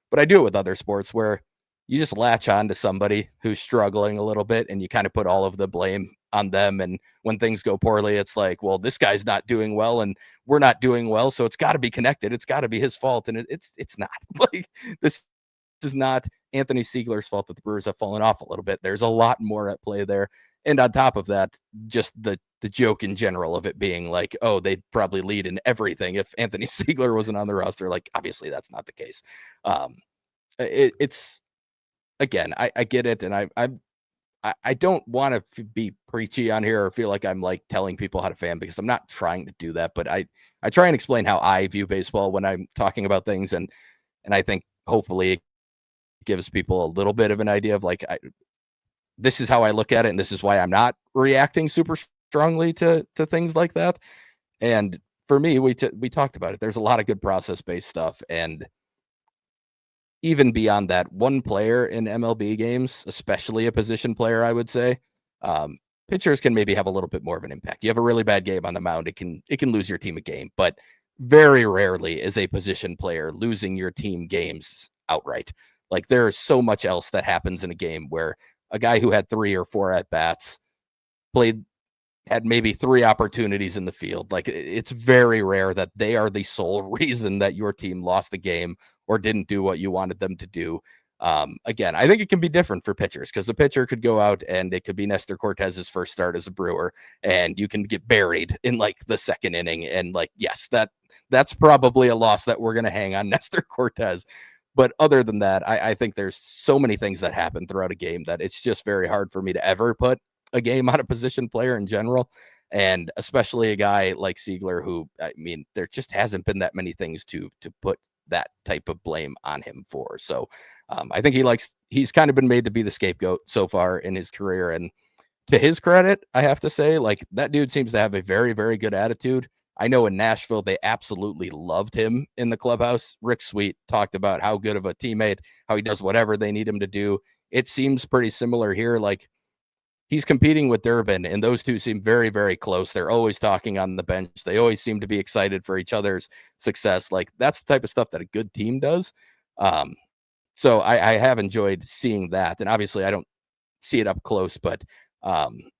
but I do it with other sports where you just latch on to somebody who's struggling a little bit and you kind of put all of the blame on them. And when things go poorly, it's like, well, this guy's not doing well and we're not doing well. So it's got to be connected. It's got to be his fault. And it's not. Like this is not Anthony Seigler's fault that the Brewers have fallen off a little bit. There's a lot more at play there. And on top of that, just the joke in general of it being like, oh, they'd probably lead in everything if Anthony Seigler wasn't on the roster. Like, obviously, that's not the case. It's again, I get it, and I don't want to be preachy on here or feel like I'm like telling people how to fan because I'm not trying to do that. But I try and explain how I view baseball when I'm talking about things, and I think hopefully it gives people a little bit of an idea of like this is how I look at it, and this is why I'm not reacting super strongly to things like that. And for me, we talked about it. There's a lot of good process-based stuff, and even beyond that, one player in MLB games, especially a position player, I would say, pitchers can maybe have a little bit more of an impact. You have a really bad game on the mound, it can lose your team a game, but very rarely is a position player losing your team games outright. Like there is so much else that happens in a game where a guy who had 3 or 4 at bats had maybe 3 opportunities in the field. Like it's very rare that they are the sole reason that your team lost the game or didn't do what you wanted them to do. Again, I think it can be different for pitchers because the pitcher could go out and it could be Nestor Cortez's first start as a Brewer and you can get buried in like the second inning. And like, yes, that's probably a loss that we're going to hang on Nestor Cortez. But other than that, I think there's so many things that happen throughout a game that it's just very hard for me to ever put a game on a position player in general. And especially a guy like Seigler, who, I mean, there just hasn't been that many things to put that type of blame on him for. So I think he's kind of been made to be the scapegoat so far in his career. And to his credit, I have to say, like that dude seems to have a very, very good attitude. I know in Nashville, they absolutely loved him in the clubhouse. Rick Sweet talked about how good of a teammate, how he does whatever they need him to do. It seems pretty similar here. Like he's competing with Durbin, and those two seem very, very close. They're always talking on the bench. They always seem to be excited for each other's success. Like that's the type of stuff that a good team does. So I have enjoyed seeing that. And obviously I don't see it up close, but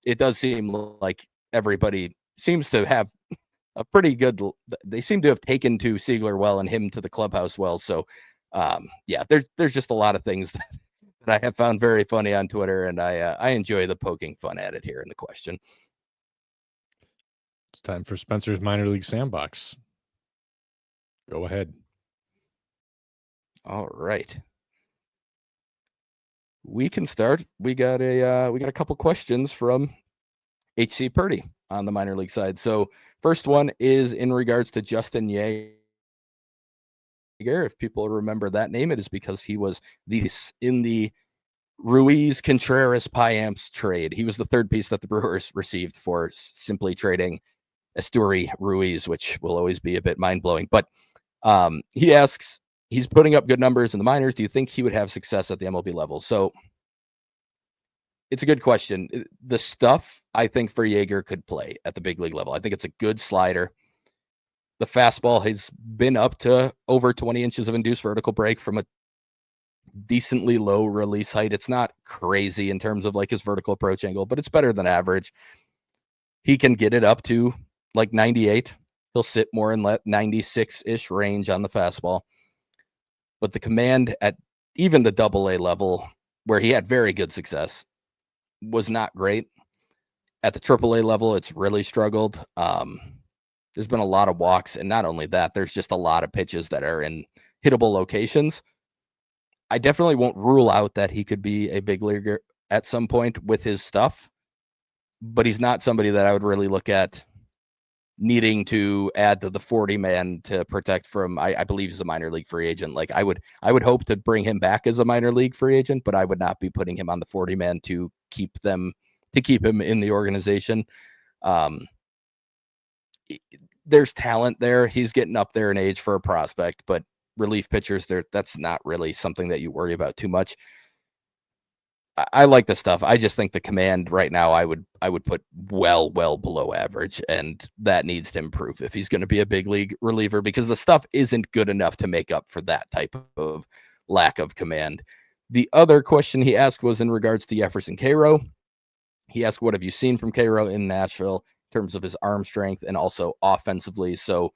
it does seem like everybody seems to have a pretty good, they seem to have taken to Seigler well and him to the clubhouse well. So yeah, there's just a lot of things that I have found very funny on Twitter, and I enjoy the poking fun at it here in the question. It's time for Spencer's Minor League Sandbox. Go ahead. All right. We can start. We got a couple questions from HC Purdy on the minor league side. So first one is in regards to Justin Yeager. If people remember that name, it is because he was in the Ruiz Contreras Piamps trade. He was the third piece that the Brewers received for simply trading Esteury Ruiz, which will always be a bit mind-blowing. But he asks, he's putting up good numbers in the minors. Do you think he would have success at the MLB level? So it's a good question. The stuff I think for Yeager could play at the big league level. I think it's a good slider. The fastball has been up to over 20 inches of induced vertical break from a decently low release height. It's not crazy in terms of like his vertical approach angle, but it's better than average. He can get it up to like 98. He'll sit more in 96-ish range on the fastball. But the command at even the AA level, where he had very good success, was not great. At the AAA level, it's really struggled. There's been a lot of walks, and not only that, there's just a lot of pitches that are in hittable locations. I definitely won't rule out that he could be a big leaguer at some point with his stuff, but he's not somebody that I would really look at needing to add to the 40-man to protect from. I believe he's a minor league free agent. Like I would hope to bring him back as a minor league free agent, but I would not be putting him on the 40-man to keep him in the organization. There's talent there. He's getting up there in age for a prospect, but relief pitchers, that's not really something that you worry about too much. I like the stuff. I just think the command right now, I would put well below average, and that needs to improve if he's going to be a big league reliever, because the stuff isn't good enough to make up for that type of lack of command. The other question he asked was in regards to Jefferson Cairo. He asked, what have you seen from Cairo in Nashville in terms of his arm strength and also offensively? So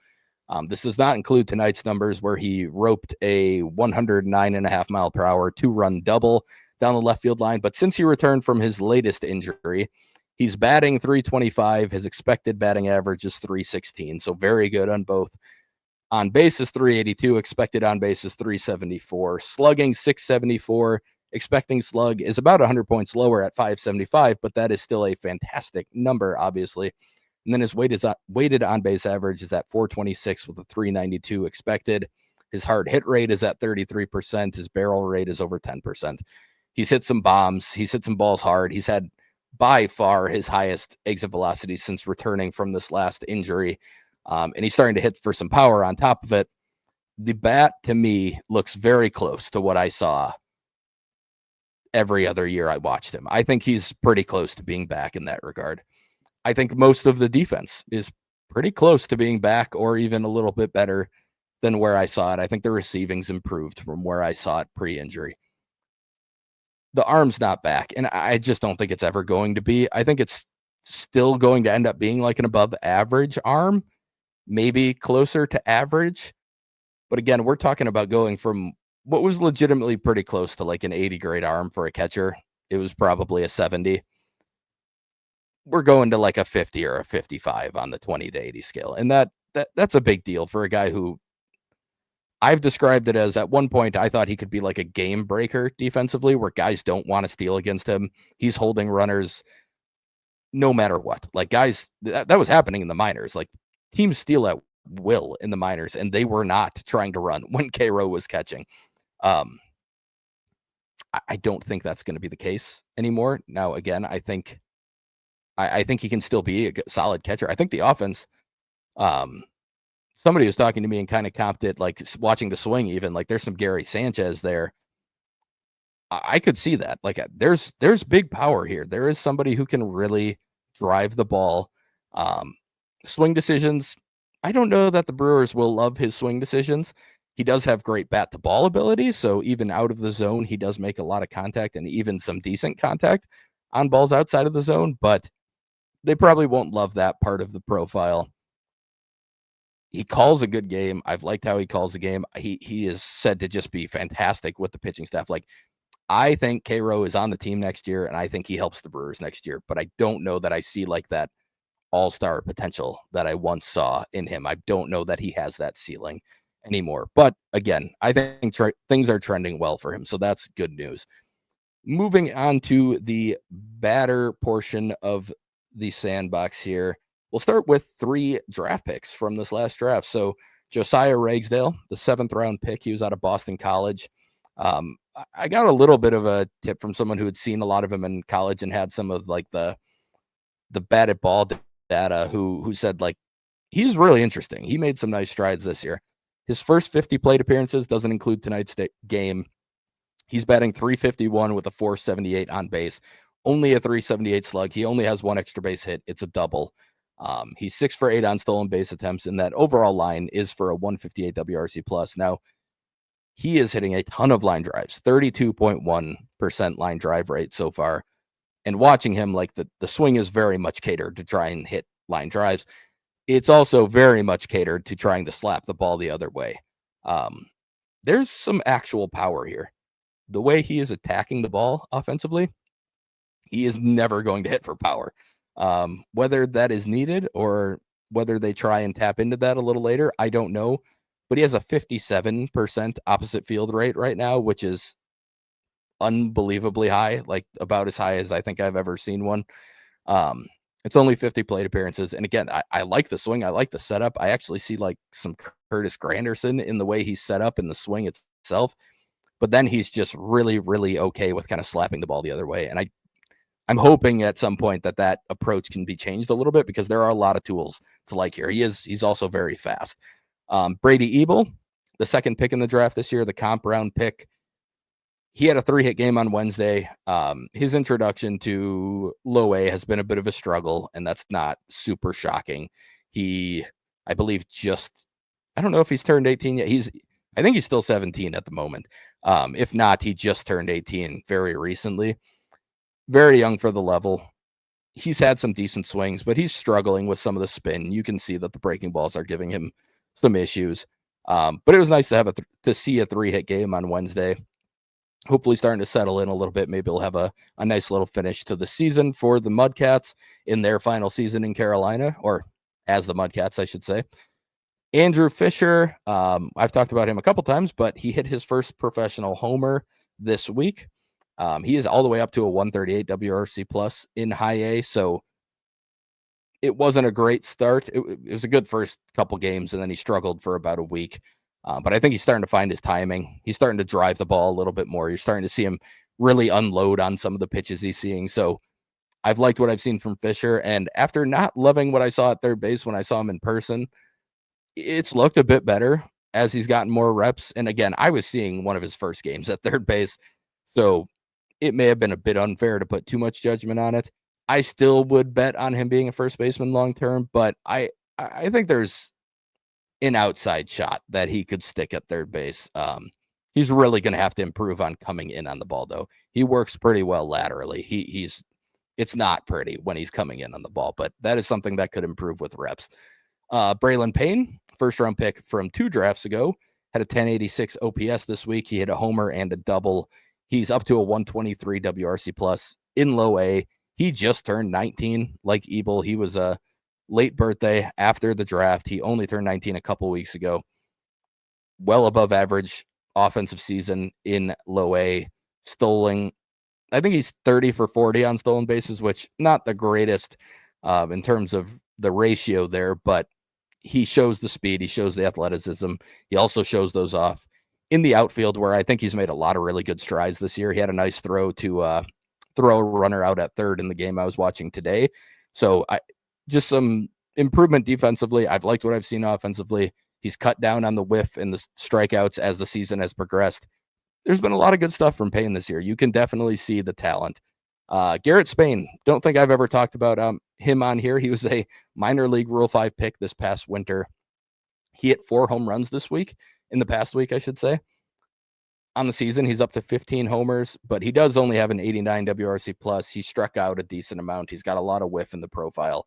this does not include tonight's numbers, where he roped a 109.5 mile per hour 2-run double down the left field line. But since he returned from his latest injury, he's batting .325. His expected batting average is .316. So very good on both. On base is .382. Expected on base is .374. Slugging .674. Expecting slug is about 100 points lower at .575, but that is still a fantastic number, obviously. And then his weighted on base average is at .426 with a .392 expected. His hard hit rate is at 33%. His barrel rate is over 10%. He's hit some bombs. He's hit some balls hard. He's had by far his highest exit velocity since returning from this last injury. And he's starting to hit for some power on top of it. The bat, to me, looks very close to what I saw every other year I watched him. I think he's pretty close to being back in that regard. I think most of the defense is pretty close to being back, or even a little bit better than where I saw it. I think the receiving's improved from where I saw it pre-injury. The arm's not back, and I just don't think it's ever going to be. I think it's still going to end up being like an above average arm, maybe closer to average. But again, we're talking about going from what was legitimately pretty close to like an 80 grade arm for a catcher. It was probably a 70. We're going to like a 50 or a 55 on the 20 to 80 scale. And that's a big deal for a guy who I've described it as, at one point, I thought he could be like a game breaker defensively, where guys don't want to steal against him. He's holding runners no matter what. Like guys, that was happening in the minors. Like teams steal at will in the minors, and they were not trying to run when Cairo was catching. I don't think that's going to be the case anymore. Now, again, I think he can still be a solid catcher. I think the offense, somebody was talking to me and kind of comped it, like watching the swing, even like there's some Gary Sanchez there. I could see that. Like there's big power here. There is somebody who can really drive the ball. Swing decisions, I don't know that the Brewers will love his swing decisions. He does have great bat to ball ability. So even out of the zone, he does make a lot of contact, and even some decent contact on balls outside of the zone, but they probably won't love that part of the profile. He calls a good game. I've liked how he calls the game. He is said to just be fantastic with the pitching staff. Like, I think Cairo is on the team next year, and I think he helps the Brewers next year, but I don't know that I see like that all-star potential that I once saw in him. I don't know that he has that ceiling anymore. But again, I think things are trending well for him. So that's good news. Moving on to the batter portion of the sandbox here. We'll start with 3 draft picks from this last draft. So Josiah Ragsdale, the 7th round pick. He was out of Boston College. I got a little bit of a tip from someone who had seen a lot of him in college and had some of like the batted ball data who said like he's really interesting. He made some nice strides this year. His first 50 plate appearances doesn't include tonight's game. He's batting .351 with a .478 on base, only a .378 slug. He only has 1 extra base hit. It's a double. He's 6 for 8 on stolen base attempts, and that overall line is for a 158 WRC plus. Now, he is hitting a ton of line drives, 32.1% line drive rate so far. And watching him, like the swing is very much catered to try and hit line drives. It's also very much catered to trying to slap the ball the other way. There's some actual power here. The way he is attacking the ball offensively, he is never going to hit for power. Whether that is needed or whether they try and tap into that a little later, I don't know. But he has a 57% opposite field rate right now, which is unbelievably high, like about as high as I think I've ever seen one. It's only 50 plate appearances. And again, I like the swing. I like the setup. I actually see like some Curtis Granderson in the way he's set up in the swing itself. But then he's just really, really okay with kind of slapping the ball the other way. And I'm hoping at some point that approach can be changed a little bit because there are a lot of tools to like here. He's also very fast. Brady Ebel, the 2nd pick in the draft this year, the comp round pick. He had a 3-hit game on Wednesday. His introduction to low A has been a bit of a struggle, and that's not super shocking. He, I believe, I don't know if he's turned 18 yet. I think he's still 17 at the moment. If not, he just turned 18 very recently. Very young for the level. He's had some decent swings, but he's struggling with some of the spin. You can see that the breaking balls are giving him some issues. But it was nice to see a 3-hit game on Wednesday. Hopefully starting to settle in a little bit. Maybe we'll have a nice little finish to the season for the Mudcats in their final season in Carolina, or as the Mudcats, I should say. Andrew Fisher, I've talked about him a couple times, but he hit his first professional homer this week. He is all the way up to a 138 WRC plus in high A, so it wasn't a great start. It was a good first couple games, and then he struggled for about a week. But I think he's starting to find his timing. He's starting to drive the ball a little bit more. You're starting to see him really unload on some of the pitches he's seeing. So I've liked what I've seen from Fisher. And after not loving what I saw at third base when I saw him in person, it's looked a bit better as he's gotten more reps. And again, I was seeing one of his first games at third base, so it may have been a bit unfair to put too much judgment on it. I still would bet on him being a first baseman long term, but I think there's an outside shot that he could stick at third base. He's really going to have to improve on coming in on the ball, though. He works pretty well laterally. It's not pretty when he's coming in on the ball, but that is something that could improve with reps. Braylon Payne, 1st round pick from 2 drafts ago, had a 1086 OPS this week. He hit a homer and a double. He's up to a 123 WRC plus in low A. He just turned 19 like Ebel. He was a late birthday after the draft. He only turned 19 a couple weeks ago. Well above average offensive season in low A. Stolen, I think he's 30 for 40 on stolen bases, which not the greatest in terms of the ratio there, but he shows the speed. He shows the athleticism. He also shows those off in the outfield, where I think he's made a lot of really good strides this year. He had a nice throw to throw a runner out at third in the game I was watching today. So just some improvement defensively. I've liked what I've seen offensively. He's cut down on the whiff and the strikeouts as the season has progressed. There's been a lot of good stuff from Payne this year. You can definitely see the talent. Garrett Spain, don't think I've ever talked about him on here. He was a minor league Rule 5 pick this past winter. He hit 4 home runs this week, in the past week, I should say. On the season, he's up to 15 homers, but he does only have an 89 WRC plus. He struck out a decent amount. He's got a lot of whiff in the profile,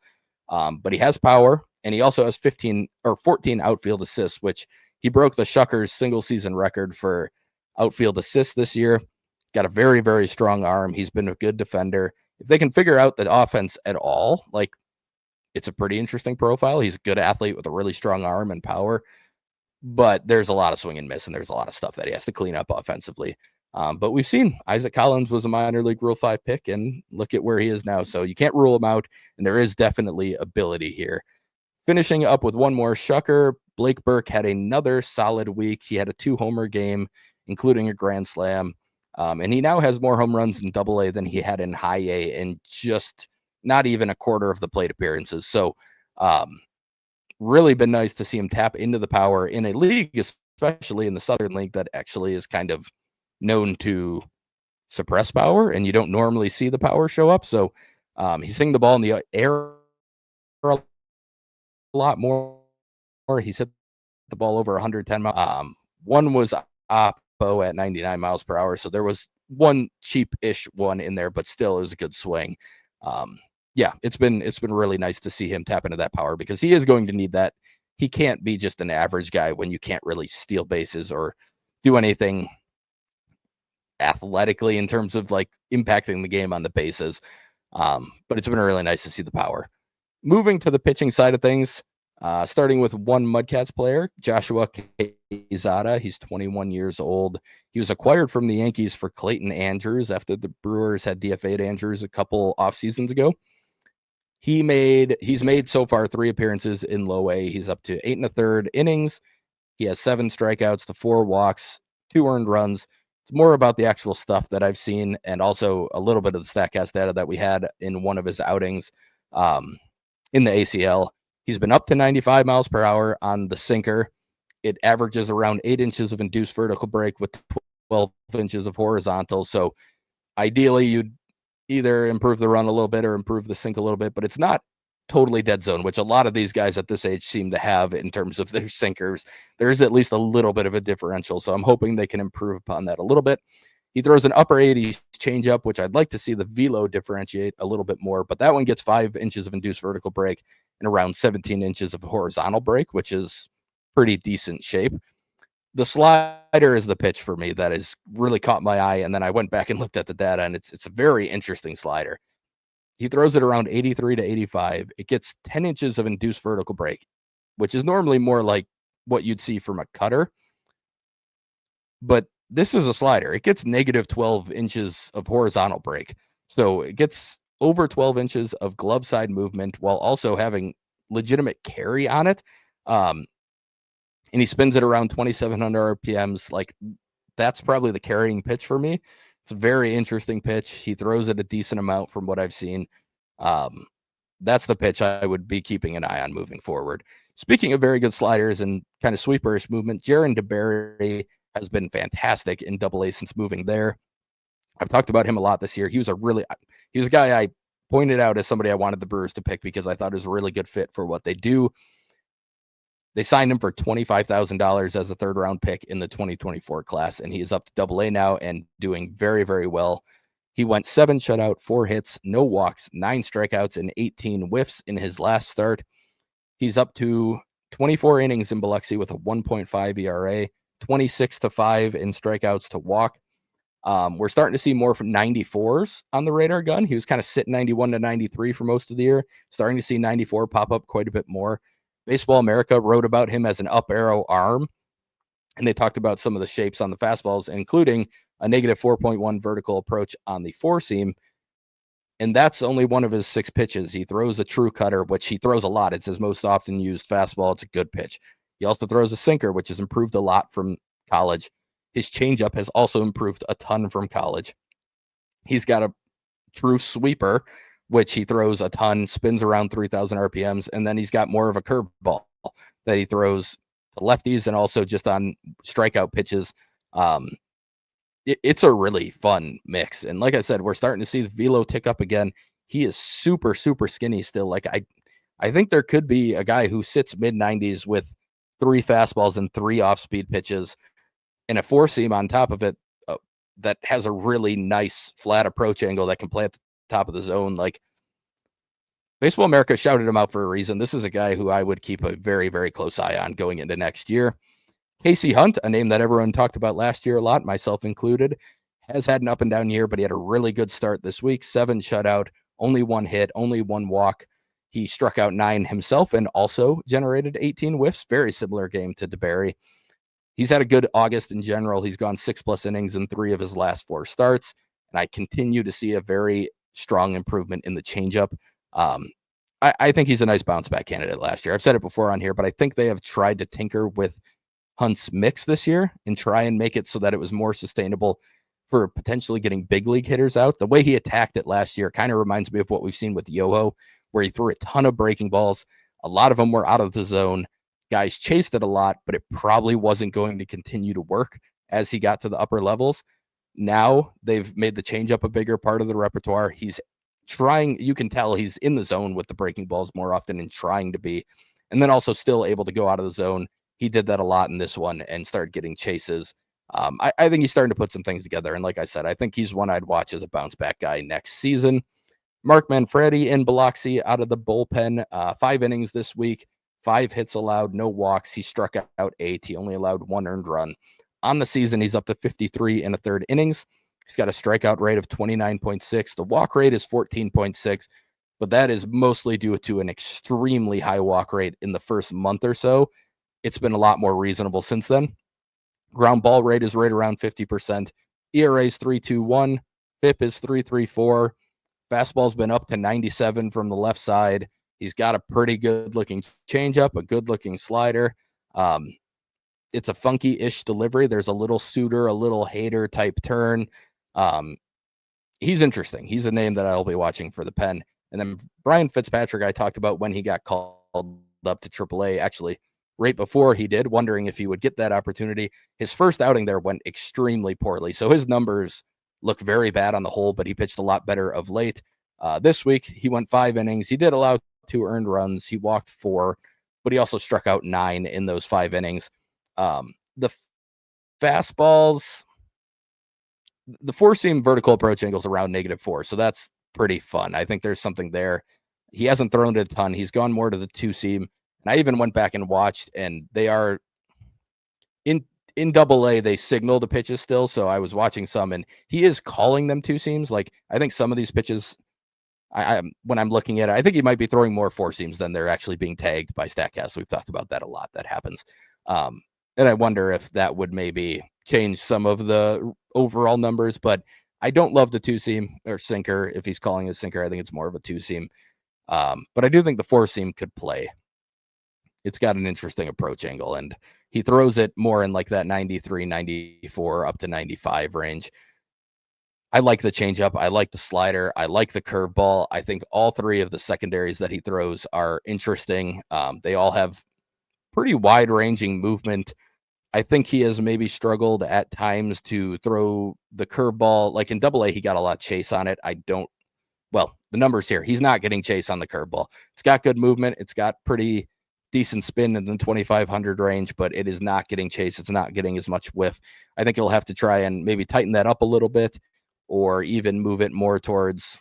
but he has power, and he also has 14 outfield assists, which he broke the Shuckers single season record for outfield assists this year. Got a very, very strong arm. He's been a good defender. If they can figure out the offense at all, like it's a pretty interesting profile. He's a good athlete with a really strong arm and power, but there's a lot of swing and miss, and there's a lot of stuff that he has to clean up offensively. But we've seen Isaac Collins was a minor league Rule 5 pick, and look at where he is now. So you can't rule him out, and there is definitely ability here. Finishing up with one more shucker, Blake Burke had another solid week. He had a 2-homer game, including a grand slam. And he now has more home runs in Double-A than he had in High A in just not even a quarter of the plate appearances. So really been nice to see him tap into the power in a league, especially in the Southern League, that actually is kind of known to suppress power, and you don't normally see the power show up. So he's hitting the ball in the air a lot more. He's hit the ball over 110 miles. One was Oppo at 99 miles per hour. So there was one cheap-ish one in there, but still it was a good swing. Yeah, it's been really nice to see him tap into that power, because he is going to need that. He can't be just an average guy when you can't really steal bases or do anything athletically in terms of like impacting the game on the bases. But it's been really nice to see the power. Moving to the pitching side of things, starting with one Mudcats player, Joshua Quezada. He's 21 years old. He was acquired from the Yankees for Clayton Andrews after the Brewers had DFA'd Andrews a couple off seasons ago. He's made so far 3 appearances in Low A. He's up to 8 1/3 innings. He has 7 strikeouts to 4 walks, 2 earned runs. It's more about the actual stuff that I've seen, and also a little bit of the StatCast data that we had in one of his outings in the ACL. He's been up to 95 miles per hour on the sinker. It averages around 8 inches of induced vertical break with 12 inches of horizontal. So ideally, you'd either improve the run a little bit or improve the sink a little bit, but it's not totally dead zone, which a lot of these guys at this age seem to have in terms of their sinkers. There is at least a little bit of a differential, so I'm hoping they can improve upon that a little bit. He throws an upper 80s changeup, which I'd like to see the velo differentiate a little bit more, but that one gets 5 inches of induced vertical break and around 17 inches of horizontal break, which is pretty decent shape. The slider is the pitch for me that has really caught my eye, and then I went back and looked at the data, and it's a very interesting slider. He throws it around 83 to 85. It gets 10 inches of induced vertical break, which is normally more like what you'd see from a cutter. But this is a slider. It gets negative 12 inches of horizontal break. So it gets over 12 inches of glove side movement while also having legitimate carry on it. And he spins it around 2,700 RPMs. Like, that's probably the carrying pitch for me. It's a very interesting pitch. He throws it a decent amount from what I've seen. That's the pitch I would be keeping an eye on moving forward. Speaking of very good sliders and kind of sweeperish movement, Jaron DeBerry has been fantastic in Double-A since moving there. I've talked about him a lot this year. He was a guy I pointed out as somebody I wanted the Brewers to pick because I thought it was a really good fit for what they do. They signed him for $25,000 as a 3rd-round pick in the 2024 class, and he is up to Double-A now and doing very, very well. He went 7 shutout, 4 hits, no walks, 9 strikeouts, and 18 whiffs in his last start. He's up to 24 innings in Biloxi with a 1.5 ERA, 26-5 in strikeouts to walk. We're starting to see more from 94s on the radar gun. He was kind of sitting 91 to 93 for most of the year. Starting to see 94 pop up quite a bit more. Baseball America wrote about him as an up arrow arm, and they talked about some of the shapes on the fastballs, including a negative 4.1 vertical approach on the 4-seam. And that's only one of his 6 pitches. He throws a true cutter, which he throws a lot. It's his most often used fastball. It's a good pitch. He also throws a sinker, which has improved a lot from college. His changeup has also improved a ton from college. He's got a true sweeper, which he throws a ton, spins around 3,000 RPMs, and then he's got more of a curveball that he throws to lefties and also just on strikeout pitches. It's a really fun mix. And like I said, we're starting to see the velo tick up again. He is super, super skinny still. Like I think there could be a guy who sits mid-90s with 3 fastballs and 3 off-speed pitches and a 4-seam on top of it that has a really nice flat approach angle that can play at the top of the zone. Like, Baseball America shouted him out for a reason. This is a guy who I would keep a very, very close eye on going into next year. Casey Hunt, a name that everyone talked about last year a lot, myself included, has had an up and down year, but he had a really good start this week. 7 shutout, only 1 hit, only 1 walk. He struck out 9 himself and also generated 18 whiffs. Very similar game to DeBerry. He's had a good August in general. He's gone 6+ innings in 3 of his last 4 starts. And I continue to see a very strong improvement in the changeup. I think he's a nice bounce back candidate last year. I've said it before on here, but I think they have tried to tinker with Hunt's mix this year and try and make it so that it was more sustainable for potentially getting big league hitters out. The way he attacked it last year kind of reminds me of what we've seen with Yoho, where he threw a ton of breaking balls. A lot of them were out of the zone. Guys chased it a lot, but it probably wasn't going to continue to work as he got to the upper levels. Now they've made the changeup a bigger part of the repertoire. He's trying, you can tell he's in the zone with the breaking balls more often and trying to be, and then also still able to go out of the zone. He did that a lot in this one and started getting chases. I think he's starting to put some things together. And like I said, I think he's one I'd watch as a bounce back guy next season. Mark Manfredi and Biloxi out of the bullpen, 5 innings this week, 5 hits allowed, no walks. He struck out 8. He only allowed 1 earned run. On the season, he's up to 53 1/3 innings. He's got a strikeout rate of 29.6. The walk rate is 14.6, but that is mostly due to an extremely high walk rate in the first month or so. It's been a lot more reasonable since then. Ground ball rate is right around 50%. ERA is 3.21. FIP is 3.34. Fastball's been up to 97 from the left side. He's got a pretty good-looking changeup, a good-looking slider. It's a funky-ish delivery. There's a little suitor, a little hater type turn. He's interesting. He's a name that I'll be watching for the pen. And then Brian Fitzpatrick, I talked about when he got called up to AAA, actually right before he did, wondering if he would get that opportunity. His first outing there went extremely poorly. So his numbers look very bad on the whole, but he pitched a lot better of late. This week, he went 5 innings. He did allow 2 earned runs. He walked 4, but he also struck out 9 in those 5 innings. The fastballs, the 4-seam vertical approach angle is around -4, so that's pretty fun. I think there's something there. He hasn't thrown it a ton. He's gone more to the 2-seam, and I even went back and watched, and they are in AA. They signal the pitches still, so I was watching some, and he is calling them 2-seams. Like I think some of these pitches, when I'm looking at it, I think he might be throwing more 4-seams than they're actually being tagged by Statcast. We've talked about that a lot. That happens. And I wonder if that would maybe change some of the overall numbers, but I don't love the 2-seam or sinker. If he's calling a sinker, I think it's more of a 2-seam. But I do think the 4-seam could play. It's got an interesting approach angle, and he throws it more in like that 93, 94, up to 95 range. I like the changeup. I like the slider. I like the curveball. I think all 3 of the secondaries that he throws are interesting. They all have pretty wide-ranging movement. I think he has maybe struggled at times to throw the curveball. Like in AA, he got a lot of chase on it. The numbers here, he's not getting chase on the curveball. It's got good movement. It's got pretty decent spin in the 2,500 range, but it is not getting chase. It's not getting as much whiff. I think he'll have to try and maybe tighten that up a little bit, or even move it more towards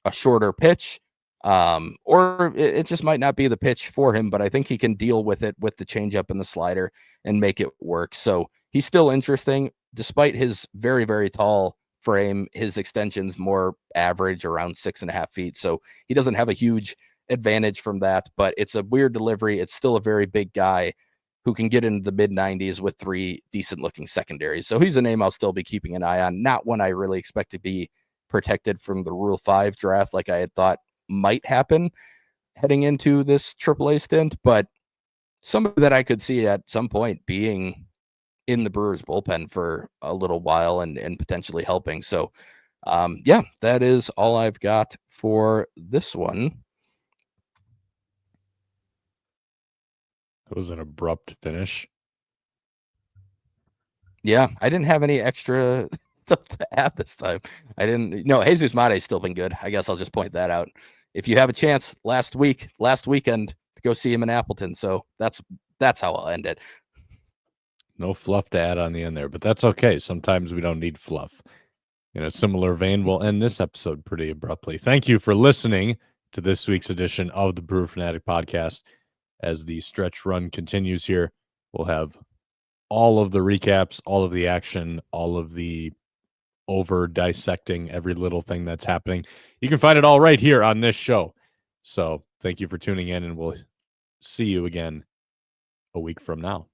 a shorter pitch. Or it just might not be the pitch for him, but I think he can deal with it with the changeup and the slider and make it work. So he's still interesting, despite his very, very tall frame. His extension's more average, around 6.5 feet. So he doesn't have a huge advantage from that, but it's a weird delivery. It's still a very big guy who can get into the mid-90s with 3 decent-looking secondaries. So he's a name I'll still be keeping an eye on. Not one I really expect to be protected from the Rule 5 draft like I had thought might happen heading into this AAA stint, but somebody that I could see at some point being in the Brewers bullpen for a little while and potentially helping. So that is all I've got for this one. It was an abrupt finish. Yeah, I didn't have any extra stuff to add this time. Jesus Mate's still been good. I guess I'll just point that out. If you have a chance last weekend to go see him in Appleton. So that's how I'll end it. No fluff to add on the end there, but that's okay. Sometimes we don't need fluff. In a similar vein, we'll end this episode pretty abruptly. Thank you for listening to this week's edition of the Brewer Fanatic podcast. As the stretch run continues here, we'll have all of the recaps, all of the action, all of the over dissecting every little thing that's happening. You can find it all right here on this show. So thank you for tuning in, and we'll see you again a week from now.